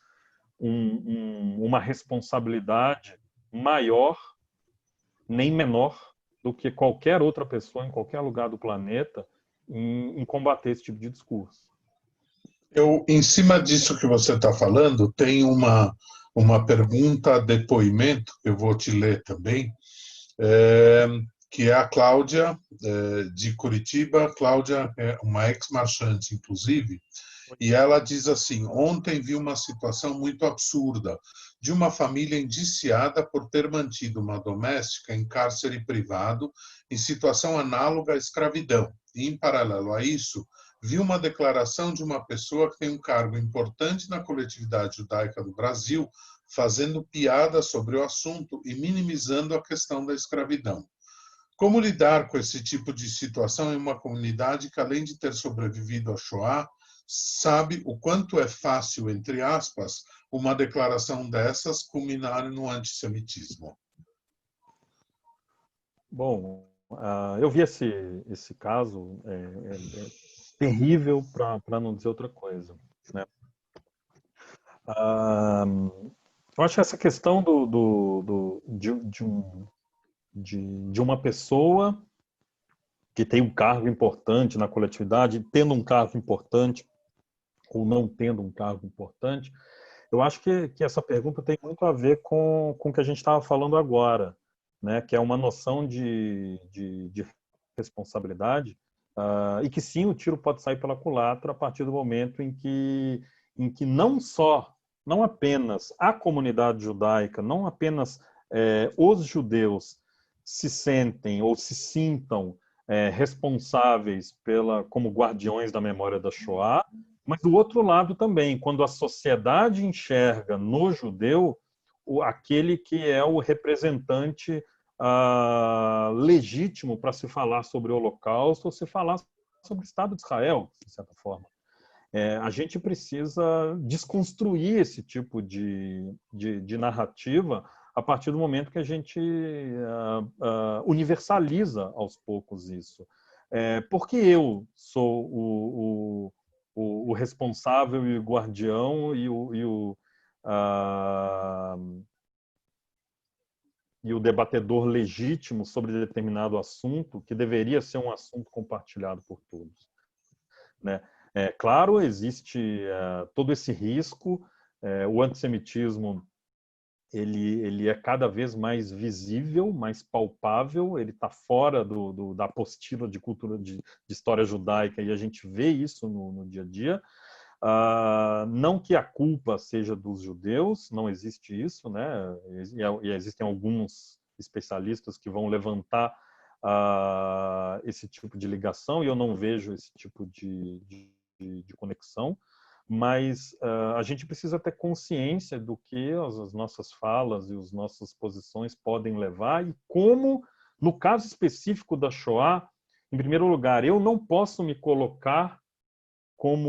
uma responsabilidade maior nem menor do que qualquer outra pessoa em qualquer lugar do planeta em combater esse tipo de discurso. Em cima disso que você está falando, tem uma pergunta, depoimento, que eu vou te ler também, que é a Cláudia, de Curitiba. Cláudia é uma ex-marchante, inclusive, e ela diz assim: ontem vi uma situação muito absurda de uma família indiciada por ter mantido uma doméstica em cárcere privado em situação análoga à escravidão. E, em paralelo a isso, vi uma declaração de uma pessoa que tem um cargo importante na coletividade judaica do Brasil fazendo piada sobre o assunto e minimizando a questão da escravidão. Como lidar com esse tipo de situação em uma comunidade que, além de ter sobrevivido à Shoah, sabe o quanto é fácil, entre aspas, uma declaração dessas culminar no antissemitismo? Bom, eu vi esse caso, terrível, para não dizer outra coisa, né? Eu acho que essa questão de uma pessoa que tem um cargo importante na coletividade, tendo um cargo importante ou não tendo um cargo importante, eu acho que essa pergunta tem muito a ver com o que a gente estava falando agora, né? Que é uma noção de responsabilidade, e que sim, o tiro pode sair pela culatra a partir do momento em que não apenas a comunidade judaica, não apenas os judeus se sentem ou se sintam responsáveis como guardiões da memória da Shoah, mas do outro lado também, quando a sociedade enxerga no judeu aquele que é o representante legítimo para se falar sobre o Holocausto ou se falar sobre o Estado de Israel, de certa forma. A gente precisa desconstruir esse tipo de narrativa a partir do momento que a gente universaliza aos poucos isso. Porque eu sou o responsável e o guardião e o debatedor legítimo sobre determinado assunto, que deveria ser um assunto compartilhado por todos, né? Claro, existe todo esse risco, o antissemitismo ele é cada vez mais visível, mais palpável, ele está fora da apostila de cultura de história judaica, e a gente vê isso no dia a dia. Não que a culpa seja dos judeus, não existe isso, né? E existem alguns especialistas que vão levantar esse tipo de ligação, e eu não vejo esse tipo de conexão, mas a gente precisa ter consciência do que as nossas falas e as nossas posições podem levar, e como, no caso específico da Shoah, em primeiro lugar, eu não posso me colocar como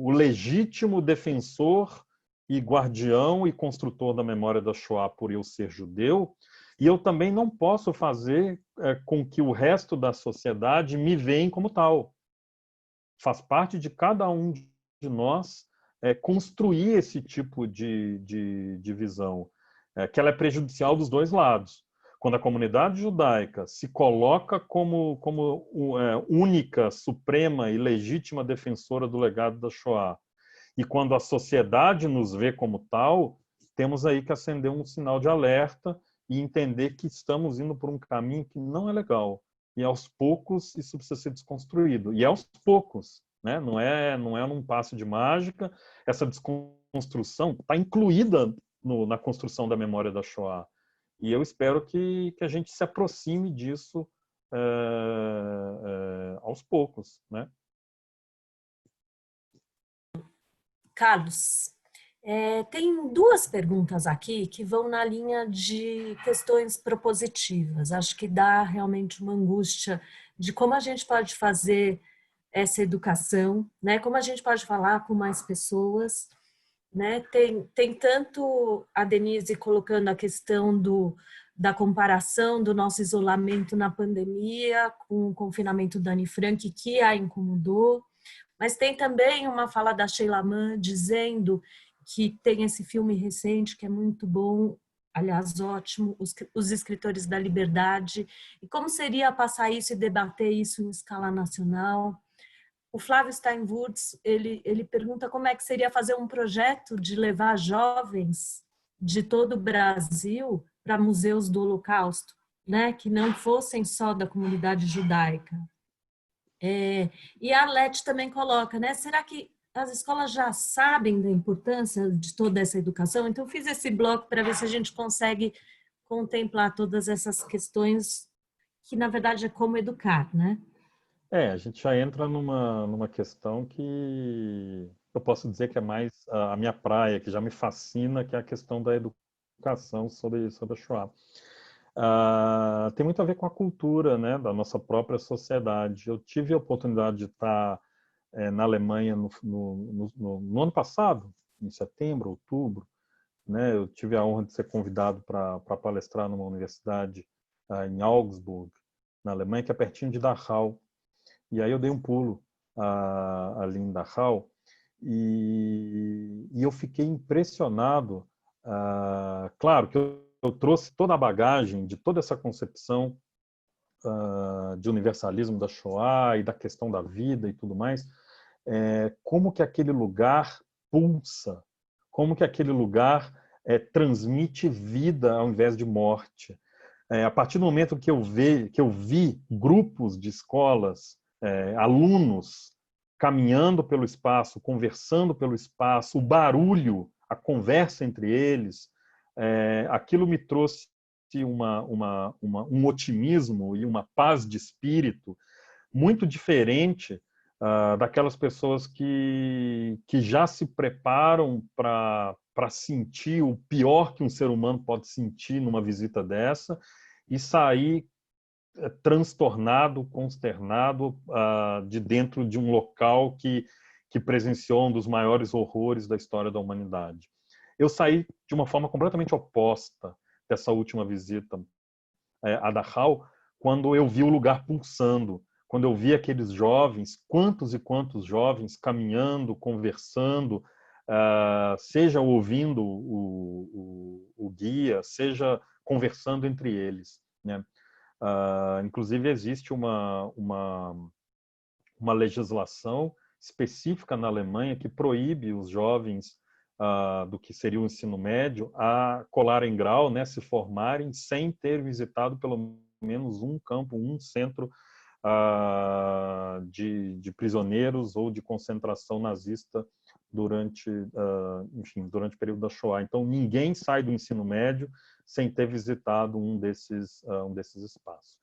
o legítimo defensor e guardião e construtor da memória da Shoah por eu ser judeu, e eu também não posso fazer com que o resto da sociedade me veja como tal. Faz parte de cada um de nós construir esse tipo de visão, que ela é prejudicial dos dois lados. Quando a comunidade judaica se coloca como única, suprema e legítima defensora do legado da Shoah, e quando a sociedade nos vê como tal, temos aí que acender um sinal de alerta e entender que estamos indo por um caminho que não é legal. E aos poucos isso precisa ser desconstruído. E aos poucos, né? Não é num passo de mágica. Essa desconstrução está incluída na construção da memória da Shoah. E eu espero que a gente se aproxime disso aos poucos, né? Carlos, tem duas perguntas aqui que vão na linha de questões propositivas. Acho que dá realmente uma angústia de como a gente pode fazer essa educação, né? Como a gente pode falar com mais pessoas, né? Tem tanto a Denise colocando a questão da comparação do nosso isolamento na pandemia com o confinamento da Anne Frank, que a incomodou, mas tem também uma fala da Sheila Mann dizendo que tem esse filme recente que é muito bom, aliás, ótimo, Os Escritores da Liberdade, e como seria passar isso e debater isso em escala nacional. O Flávio Steinwurz, ele pergunta como é que seria fazer um projeto de levar jovens de todo o Brasil para museus do Holocausto, né, que não fossem só da comunidade judaica. E a Lete também coloca, né, será que as escolas já sabem da importância de toda essa educação? Então, eu fiz esse bloco para ver se a gente consegue contemplar todas essas questões que, na verdade, é como educar, né? A gente já entra numa questão que eu posso dizer que é mais a minha praia, que já me fascina, que é a questão da educação sobre a Shoah. Tem muito a ver com a cultura, né, da nossa própria sociedade. Eu tive a oportunidade de estar na Alemanha no ano passado, em setembro, outubro, né? Eu tive a honra de ser convidado para palestrar numa universidade em Augsburg, na Alemanha, que é pertinho de Dachau. E aí eu dei um pulo ali em Dachau e eu fiquei impressionado. Claro que eu trouxe toda a bagagem de toda essa concepção de universalismo da Shoah e da questão da vida e tudo mais, como que aquele lugar pulsa, como que aquele lugar transmite vida ao invés de morte. A partir do momento que eu vi grupos de escolas, alunos caminhando pelo espaço, conversando pelo espaço, o barulho, a conversa entre eles, aquilo me trouxe um otimismo e uma paz de espírito muito diferente daquelas pessoas que já se preparam para sentir o pior que um ser humano pode sentir numa visita dessa e sair transtornado, consternado de dentro de um local que presenciou um dos maiores horrores da história da humanidade. Eu saí de uma forma completamente oposta dessa última visita a Dachau, quando eu vi o lugar pulsando, quando eu vi aqueles jovens, quantos e quantos jovens caminhando, conversando, seja ouvindo o guia, seja conversando entre eles, né? Inclusive, existe uma legislação específica na Alemanha que proíbe os jovens do que seria o ensino médio a colarem grau, né, se formarem sem ter visitado pelo menos um campo, um centro de prisioneiros ou de concentração nazista durante o período da Shoah. Então, ninguém sai do ensino médio sem ter visitado um desses espaços.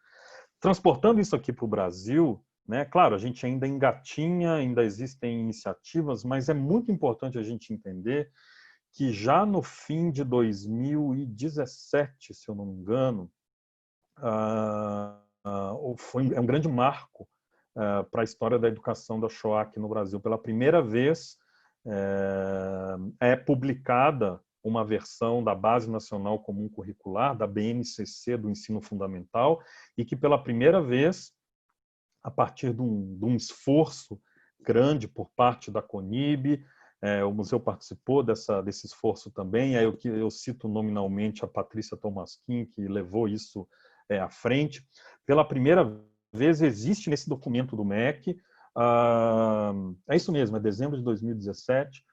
Transportando isso aqui para o Brasil, né, claro, a gente ainda engatinha, ainda existem iniciativas, mas é muito importante a gente entender que já no fim de 2017, se eu não me engano, é um grande marco para a história da educação da Shoah aqui no Brasil. Pela primeira vez é publicada uma versão da Base Nacional Comum Curricular, da BNCC, do ensino fundamental, e que pela primeira vez, a partir de um esforço grande por parte da CONIB, o museu participou desse esforço também, aí eu cito nominalmente a Patrícia Tomasquim, que levou isso à frente. Pela primeira vez existe nesse documento do MEC, é isso mesmo, é dezembro de 2017,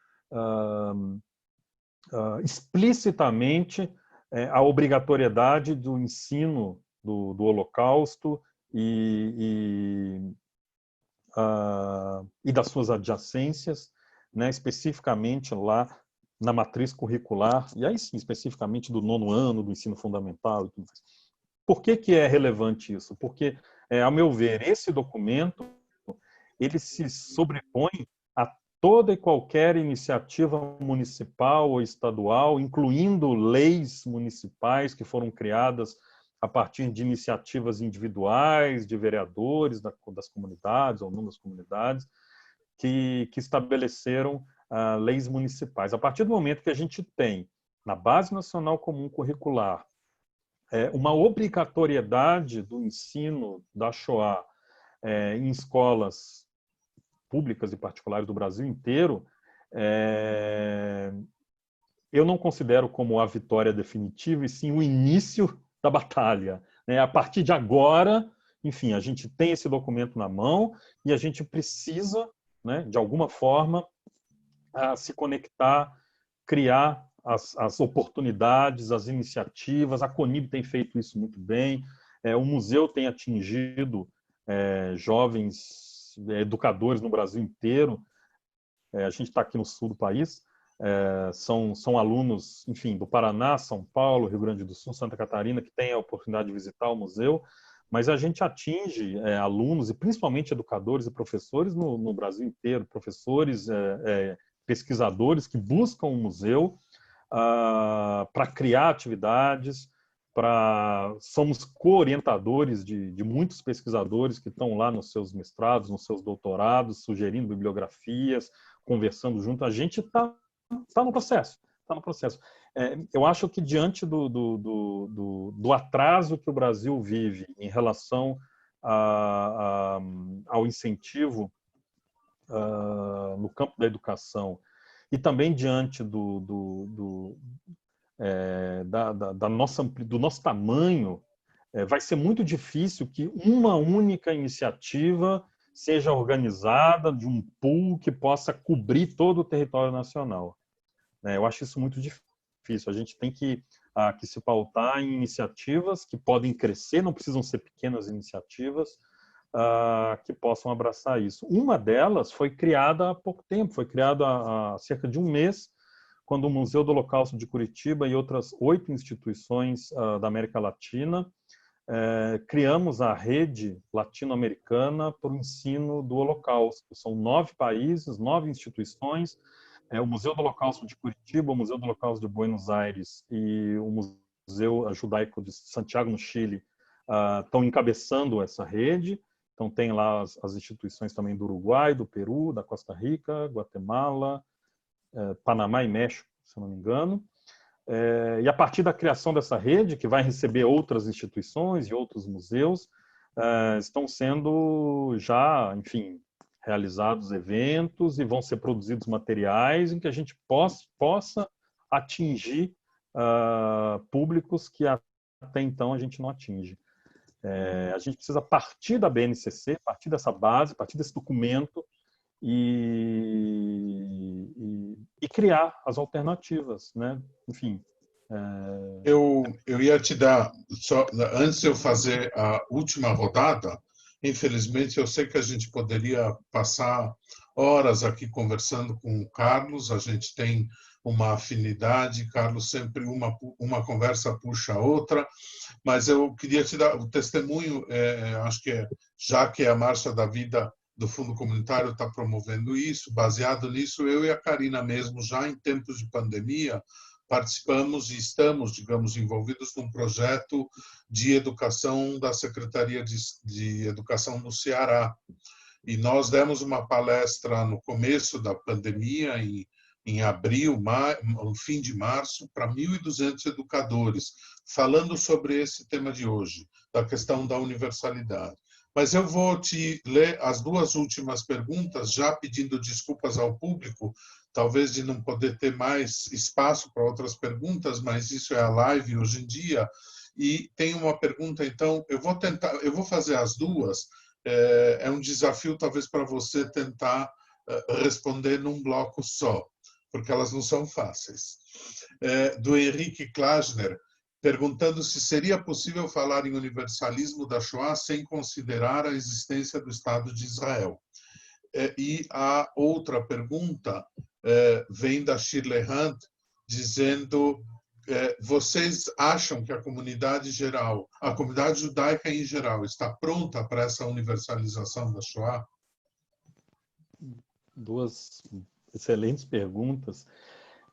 explicitamente a obrigatoriedade do ensino do Holocausto e das suas adjacências, né, especificamente lá na matriz curricular, e aí sim, especificamente do 9º ano do ensino fundamental e tudo mais. Por que é relevante isso? Porque, a meu ver, esse documento ele se sobrepõe a toda e qualquer iniciativa municipal ou estadual, incluindo leis municipais que foram criadas a partir de iniciativas individuais, de vereadores das comunidades ou não das comunidades, que estabeleceram leis municipais. A partir do momento que a gente tem, na Base Nacional Comum Curricular, uma obrigatoriedade do ensino da Shoah em escolas públicas e particulares do Brasil inteiro, eu não considero como a vitória definitiva, e sim o início da batalha. A partir de agora, enfim, a gente tem esse documento na mão e a gente precisa, né, de alguma forma, se conectar, criar as oportunidades, as iniciativas. A CONIB tem feito isso muito bem, o museu tem atingido jovens educadores no Brasil inteiro. A gente está aqui no sul do país, são alunos, enfim, do Paraná, São Paulo, Rio Grande do Sul, Santa Catarina, que têm a oportunidade de visitar o museu, mas a gente atinge alunos, e principalmente educadores e professores no Brasil inteiro, professores, pesquisadores que buscam o museu para criar atividades, somos co-orientadores de muitos pesquisadores que estão lá nos seus mestrados, nos seus doutorados, sugerindo bibliografias, conversando junto. A gente está no processo. Eu acho que diante do atraso que o Brasil vive em relação ao incentivo no campo da educação, e também diante do nosso tamanho, vai ser muito difícil que uma única iniciativa seja organizada de um pool que possa cobrir todo o território nacional. Eu acho isso muito difícil. A gente tem que se pautar em iniciativas que podem crescer, não precisam ser pequenas iniciativas, que possam abraçar isso. Uma delas foi criada há pouco tempo, foi criada há cerca de um mês, quando o Museu do Holocausto de Curitiba e outras 8 instituições da América Latina criamos a Rede Latino-Americana para o Ensino do Holocausto. São 9 países, 9 instituições, o Museu do Holocausto de Curitiba, o Museu do Holocausto de Buenos Aires e o Museu Judaico de Santiago, no Chile, estão encabeçando essa rede. Então, tem lá as instituições também do Uruguai, do Peru, da Costa Rica, Guatemala, Panamá e México, se eu não me engano. E a partir da criação dessa rede, que vai receber outras instituições e outros museus, estão sendo já, enfim, realizados eventos e vão ser produzidos materiais em que a gente possa atingir públicos que até então a gente não atinge. A gente precisa partir da BNCC, partir dessa base, partir desse documento e criar as alternativas, né? Enfim. Eu ia te dar, só, antes de eu fazer a última rodada, infelizmente eu sei que a gente poderia passar horas aqui conversando com o Carlos, a gente tem uma afinidade, Carlos, sempre uma conversa puxa a outra, mas eu queria te dar o testemunho, acho que já que a Marcha da Vida do Fundo Comunitário está promovendo isso, baseado nisso, eu e a Karina mesmo, já em tempos de pandemia, participamos e estamos, digamos, envolvidos num projeto de educação da Secretaria de Educação do Ceará. E nós demos uma palestra no começo da pandemia, em abril, no fim de março, para 1.200 educadores, falando sobre esse tema de hoje, da questão da universalidade. Mas eu vou te ler as duas últimas perguntas, já pedindo desculpas ao público, talvez de não poder ter mais espaço para outras perguntas, mas isso é a live hoje em dia. E tem uma pergunta, então, eu vou fazer as duas. É um desafio, talvez, para você tentar responder num bloco só, porque elas não são fáceis. Do Henrique Klasner, perguntando se seria possível falar em universalismo da Shoah sem considerar a existência do Estado de Israel. E a outra pergunta vem da Shirley Hunt, dizendo: vocês acham que a comunidade judaica em geral, está pronta para essa universalização da Shoah? Duas excelentes perguntas.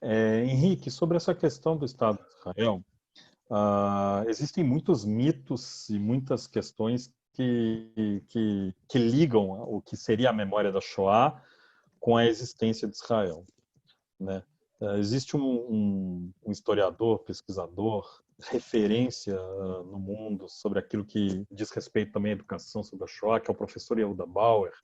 Henrique, sobre essa questão do Estado de Israel, existem muitos mitos e muitas questões que ligam o que seria a memória da Shoah com a existência de Israel, né? Existe um historiador, pesquisador, referência no mundo sobre aquilo que diz respeito também à educação sobre a Shoah, que é o professor Yehuda Bauer,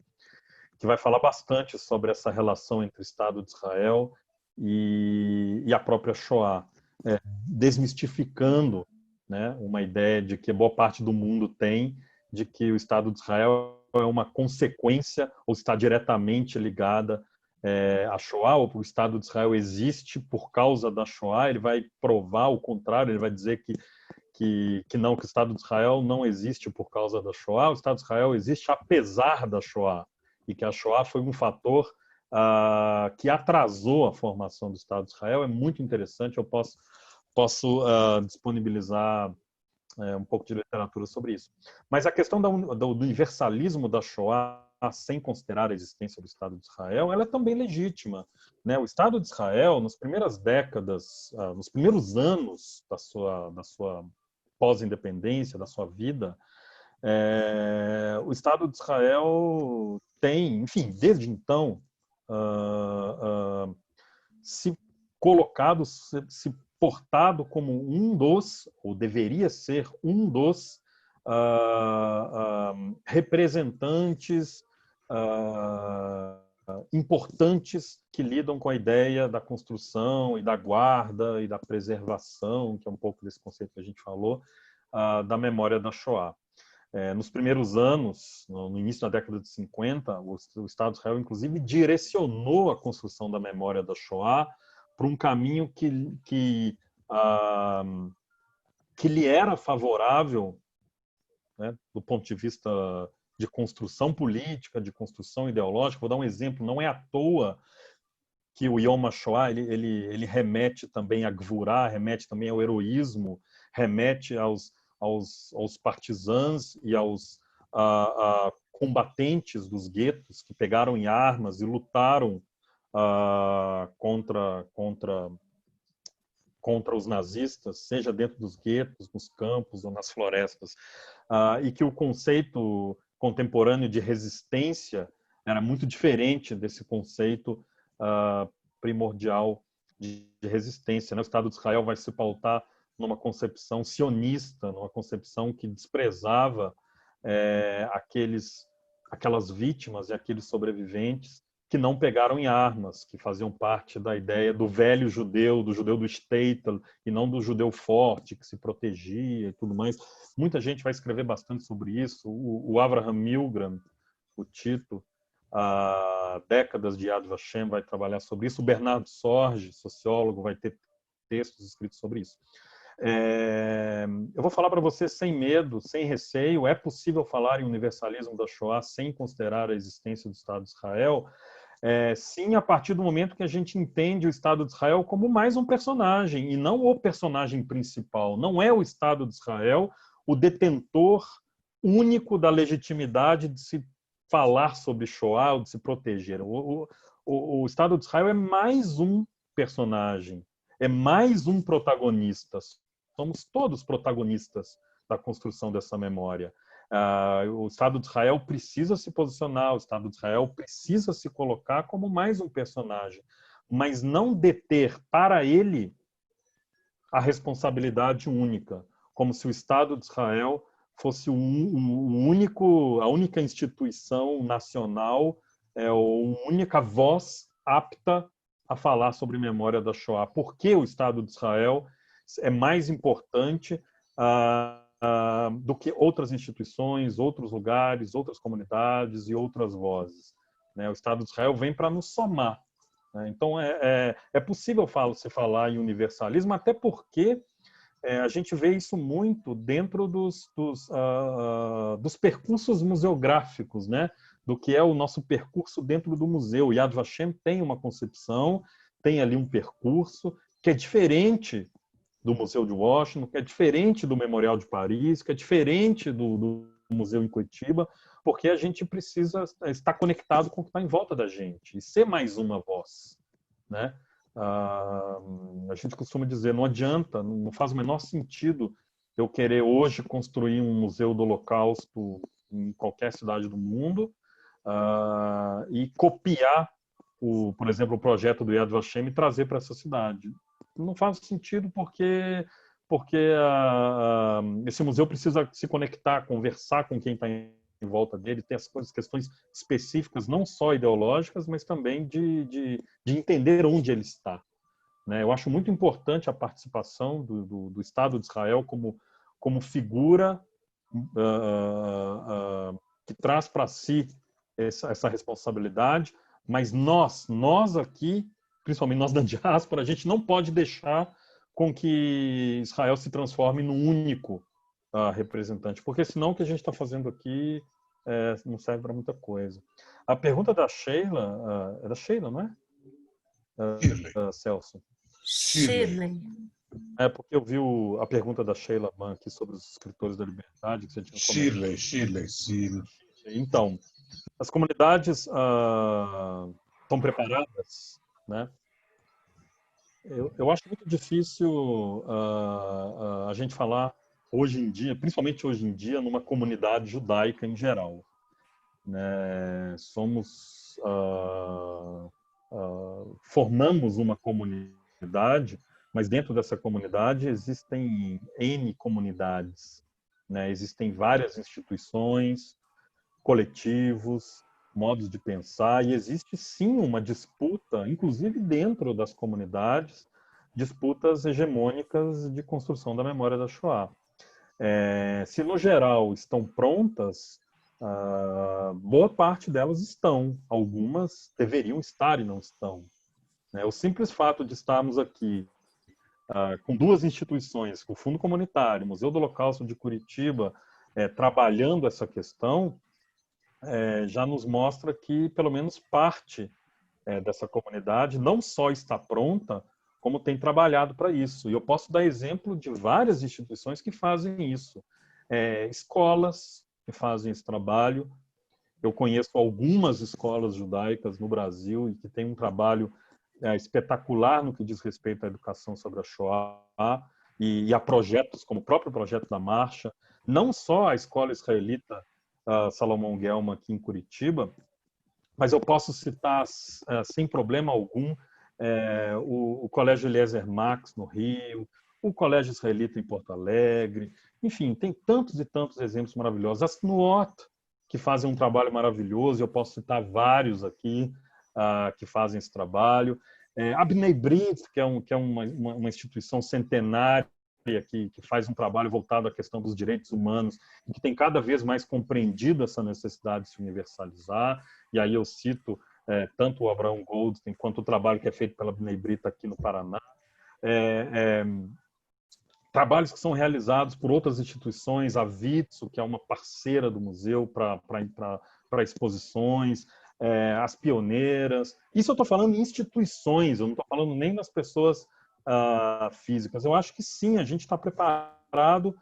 que vai falar bastante sobre essa relação entre o Estado de Israel e a própria Shoah, desmistificando, né, uma ideia de que boa parte do mundo tem de que o Estado de Israel é uma consequência ou está diretamente ligada à Shoah, ou o Estado de Israel existe por causa da Shoah. Ele vai provar o contrário, ele vai dizer que não, que o Estado de Israel não existe por causa da Shoah, o Estado de Israel existe apesar da Shoah, e que a Shoah foi um fator que atrasou a formação do Estado de Israel. É muito interessante, eu posso disponibilizar um pouco de literatura sobre isso. Mas a questão do universalismo da Shoah, sem considerar a existência do Estado de Israel, ela é também legítima, né? O Estado de Israel, nas primeiras décadas, nos primeiros anos da sua pós-independência, da sua vida, o Estado de Israel tem, enfim, desde então, se colocado, se portado como um dos, ou deveria ser um dos, representantes importantes que lidam com a ideia da construção e da guarda e da preservação, que é um pouco desse conceito que a gente falou, da memória da Shoah. Nos primeiros anos, no início da década de 50, o Estado de Israel, inclusive, direcionou a construção da memória da Shoah para um caminho que lhe era favorável, né, do ponto de vista de construção política, de construção ideológica. Vou dar um exemplo: não é à toa que o Yom HaShoah ele remete também a Gvurá, remete também ao heroísmo, remete aos partisãs e aos combatentes dos guetos que pegaram em armas e lutaram contra os nazistas, seja dentro dos guetos, nos campos ou nas florestas, e que o conceito contemporâneo de resistência era muito diferente desse conceito primordial de resistência, né? O Estado de Israel vai se pautar numa concepção sionista, numa concepção que desprezava aquelas vítimas e aqueles sobreviventes que não pegaram em armas, que faziam parte da ideia do velho judeu, do judeu do Shtetl, e não do judeu forte, que se protegia e tudo mais. Muita gente vai escrever bastante sobre isso. O Avraham Milgram, o Tito, Décadas de Yad Vashem, vai trabalhar sobre isso. O Bernardo Sorge, sociólogo, vai ter textos escritos sobre isso. Eu vou falar para você sem medo, sem receio. É possível falar em universalismo da Shoah sem considerar a existência do Estado de Israel? Sim, a partir do momento que a gente entende o Estado de Israel como mais um personagem, e não o personagem principal. Não é o Estado de Israel o detentor único da legitimidade de se falar sobre Shoah ou de se proteger. O Estado de Israel é mais um personagem, é mais um protagonista. Somos todos protagonistas da construção dessa memória. O Estado de Israel precisa se posicionar, o Estado de Israel precisa se colocar como mais um personagem, mas não deter para ele a responsabilidade única, como se o Estado de Israel fosse a única instituição nacional, ou a única voz apta a falar sobre memória da Shoah. Por que o Estado de Israel é mais importante do que outras instituições, outros lugares, outras comunidades e outras vozes, né? O Estado de Israel vem para nos somar, né? Então, é possível se falar em universalismo, até porque a gente vê isso muito dentro dos percursos museográficos, né? Do que é o nosso percurso dentro do museu. Yad Vashem tem uma concepção, tem ali um percurso que é diferente do Museu de Washington, que é diferente do Memorial de Paris, que é diferente do Museu em Curitiba, porque a gente precisa estar conectado com o que está em volta da gente e ser mais uma voz, né? A gente costuma dizer, não adianta, não faz o menor sentido eu querer hoje construir um museu do Holocausto em qualquer cidade do mundo e copiar, por exemplo, o projeto do Yad Vashem e trazer para essa cidade. Não faz sentido porque esse museu precisa se conectar, conversar com quem está em volta dele, ter as questões específicas, não só ideológicas, mas também de entender onde ele está, né? Eu acho muito importante a participação do Estado de Israel como figura que traz para si essa responsabilidade, mas nós aqui, principalmente nós da diáspora, a gente não pode deixar com que Israel se transforme num único representante, porque senão o que a gente está fazendo aqui não serve para muita coisa. A pergunta da Sheila, é da Sheila, não é? Celso? Shirley. Porque eu vi a pergunta da Sheila Ban aqui sobre os escritores da liberdade, que você tinha comentado. Shirley. Então, as comunidades estão preparadas, né? Eu acho muito difícil a gente falar hoje em dia, principalmente hoje em dia, numa comunidade judaica em geral, né? Formamos uma comunidade, mas dentro dessa comunidade existem N comunidades, né? Existem várias instituições, coletivos, modos de pensar, e existe sim uma disputa, inclusive dentro das comunidades, disputas hegemônicas de construção da memória da Shoah. Se no geral estão prontas, boa parte delas estão, algumas deveriam estar e não estão, né? O simples fato de estarmos aqui com duas instituições, o Fundo Comunitário, o Museu do Holocausto de Curitiba, trabalhando essa questão, já nos mostra que pelo menos parte dessa comunidade não só está pronta, como tem trabalhado para isso. E eu posso dar exemplo de várias instituições que fazem isso. Escolas que fazem esse trabalho. Eu conheço algumas escolas judaicas no Brasil e que têm um trabalho espetacular no que diz respeito à educação sobre a Shoah e a projetos, como o próprio projeto da Marcha. Não só a escola israelita Salomão Guelma aqui em Curitiba, mas eu posso citar sem problema algum o Colégio Eliezer Max, no Rio, o Colégio Israelita em Porto Alegre, enfim, tem tantos e tantos exemplos maravilhosos. As Tnuot, que fazem um trabalho maravilhoso, eu posso citar vários aqui que fazem esse trabalho. A Bnei Brit, que é uma instituição centenária que faz um trabalho voltado à questão dos direitos humanos e que tem cada vez mais compreendido essa necessidade de se universalizar. E aí eu cito tanto o Abraham Goldstein quanto o trabalho que é feito pela Bnei Brit aqui no Paraná. Trabalhos que são realizados por outras instituições, a Vitso, que é uma parceira do museu para exposições, as pioneiras. Isso eu estou falando em instituições, eu não estou falando nem das pessoas físicas. Eu acho que sim, a gente está preparado,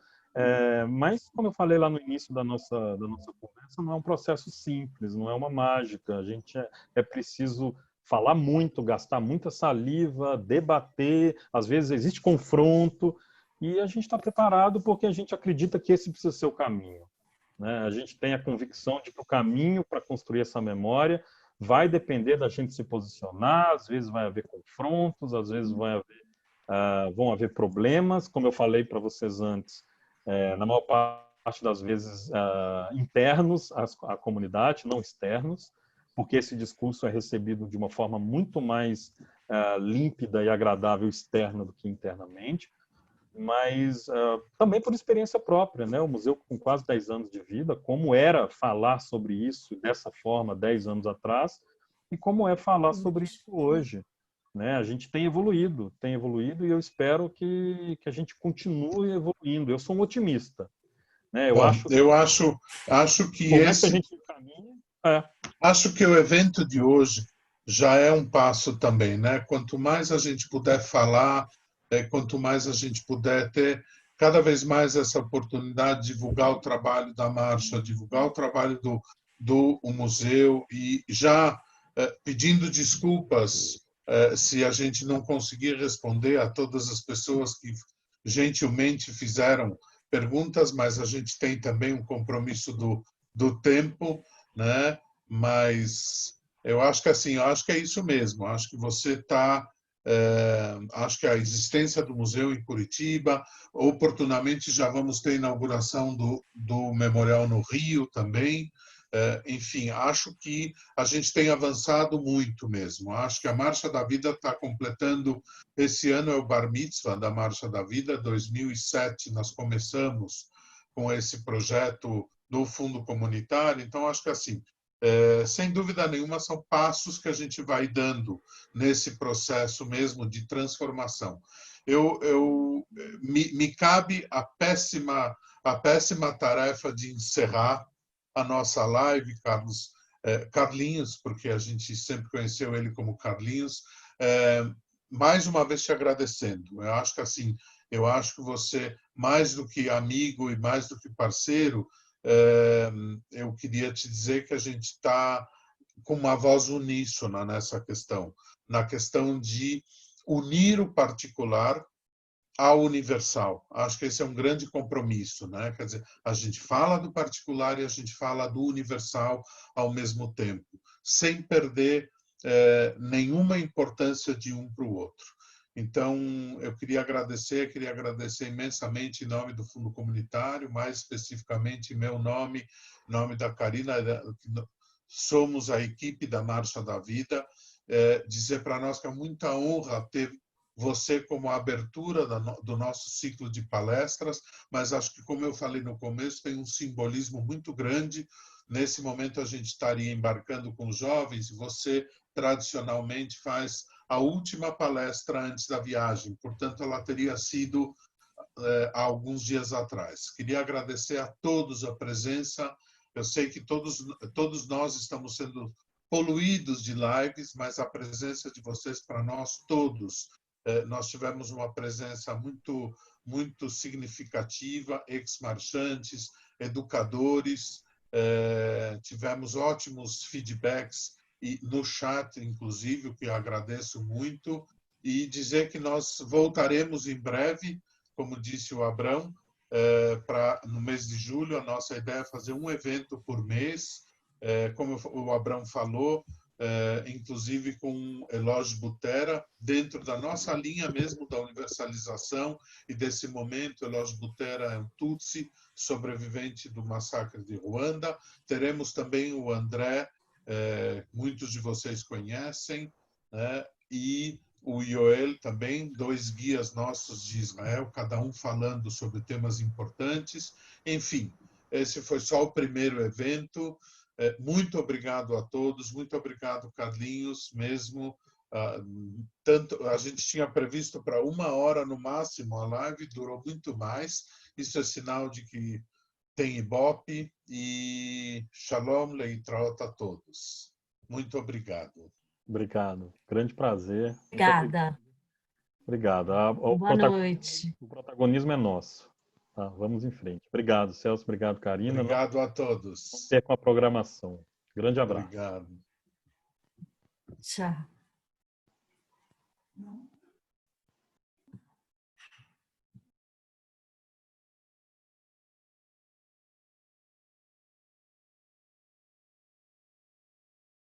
mas, como eu falei lá no início da nossa conversa, não é um processo simples, não é uma mágica. A gente é preciso falar muito, gastar muita saliva, debater, às vezes existe confronto, e a gente está preparado porque a gente acredita que esse precisa ser o caminho, né? A gente tem a convicção de que o caminho para construir essa memória vai depender da gente se posicionar, às vezes vai haver confrontos, às vezes vão haver problemas, como eu falei para vocês antes, na maior parte das vezes internos à comunidade, não externos, porque esse discurso é recebido de uma forma muito mais límpida e agradável externa do que internamente, mas também por experiência própria, né? O museu com quase 10 anos de vida, como era falar sobre isso dessa forma 10 anos atrás e como é falar sobre isso hoje, né? A gente tem evoluído e eu espero que a gente continue evoluindo. Eu sou um otimista, né? Bom, eu acho que acho que o evento de hoje já é um passo também, né? Quanto mais a gente puder falar, quanto mais a gente puder ter cada vez mais essa oportunidade de divulgar o trabalho da marcha, divulgar o trabalho do museu, e já pedindo desculpas se a gente não conseguir responder a todas as pessoas que gentilmente fizeram perguntas, mas a gente tem também um compromisso do tempo, né? Mas eu acho que assim, eu acho que é isso mesmo. Acho que você está acho que a existência do museu em Curitiba, oportunamente já vamos ter a inauguração do memorial no Rio também. Enfim, acho que a gente tem avançado muito mesmo. Acho que a Marcha da Vida está completando, esse ano é o Bar Mitzvah da Marcha da Vida, 2007 nós começamos com esse projeto do Fundo Comunitário, então acho que assim, sem dúvida nenhuma, são passos que a gente vai dando nesse processo mesmo de transformação. Me cabe a péssima tarefa de encerrar a nossa live, Carlinhos, porque a gente sempre conheceu ele como Carlinhos, mais uma vez te agradecendo. Eu acho que assim, eu acho que você, mais do que amigo e mais do que parceiro, eu queria te dizer que a gente está com uma voz uníssona nessa questão, na questão de unir o particular ao universal. Acho que esse é um grande compromisso, né? Quer dizer, a gente fala do particular e a gente fala do universal ao mesmo tempo, sem perder nenhuma importância de um para o outro. Então, eu queria agradecer imensamente em nome do Fundo Comunitário, mais especificamente em meu nome, em nome da Karina, somos a equipe da Marcha da Vida, dizer para nós que é muita honra ter você como a abertura do nosso ciclo de palestras, mas acho que, como eu falei no começo, tem um simbolismo muito grande. Nesse momento, a gente estaria embarcando com jovens, e você tradicionalmente faz a última palestra antes da viagem, portanto, ela teria sido há alguns dias atrás. Queria agradecer a todos a presença. Eu sei que todos nós estamos sendo poluídos de lives, mas a presença de vocês para nós todos, nós tivemos uma presença muito, muito significativa, ex-marchantes, educadores, tivemos ótimos feedbacks e no chat, inclusive, o que eu agradeço muito, e dizer que nós voltaremos em breve, como disse o Abrão, no mês de julho. A nossa ideia é fazer um evento por mês, como o Abrão falou, inclusive com Eloge Butera, dentro da nossa linha mesmo da universalização, e desse momento Eloge Butera é um Tutsi, sobrevivente do massacre de Ruanda. Teremos também o André, muitos de vocês conhecem, né? E o Yoel também, 2 guias nossos de Israel, cada um falando sobre temas importantes. Enfim, esse foi só o primeiro evento. Muito obrigado a todos, muito obrigado, Carlinhos, mesmo. Tanto a gente tinha previsto para 1 hora no máximo a live, durou muito mais. Isso é sinal de que tem Ibope. E Shalom Leitraot a todos. Muito obrigado. Obrigado. Grande prazer. Obrigada. Obrigado. Boa noite. O protagonismo é nosso. Tá, vamos em frente. Obrigado, Celso. Obrigado, Karina. Obrigado a todos. Não percam a programação. Grande abraço. Obrigado. Tchau.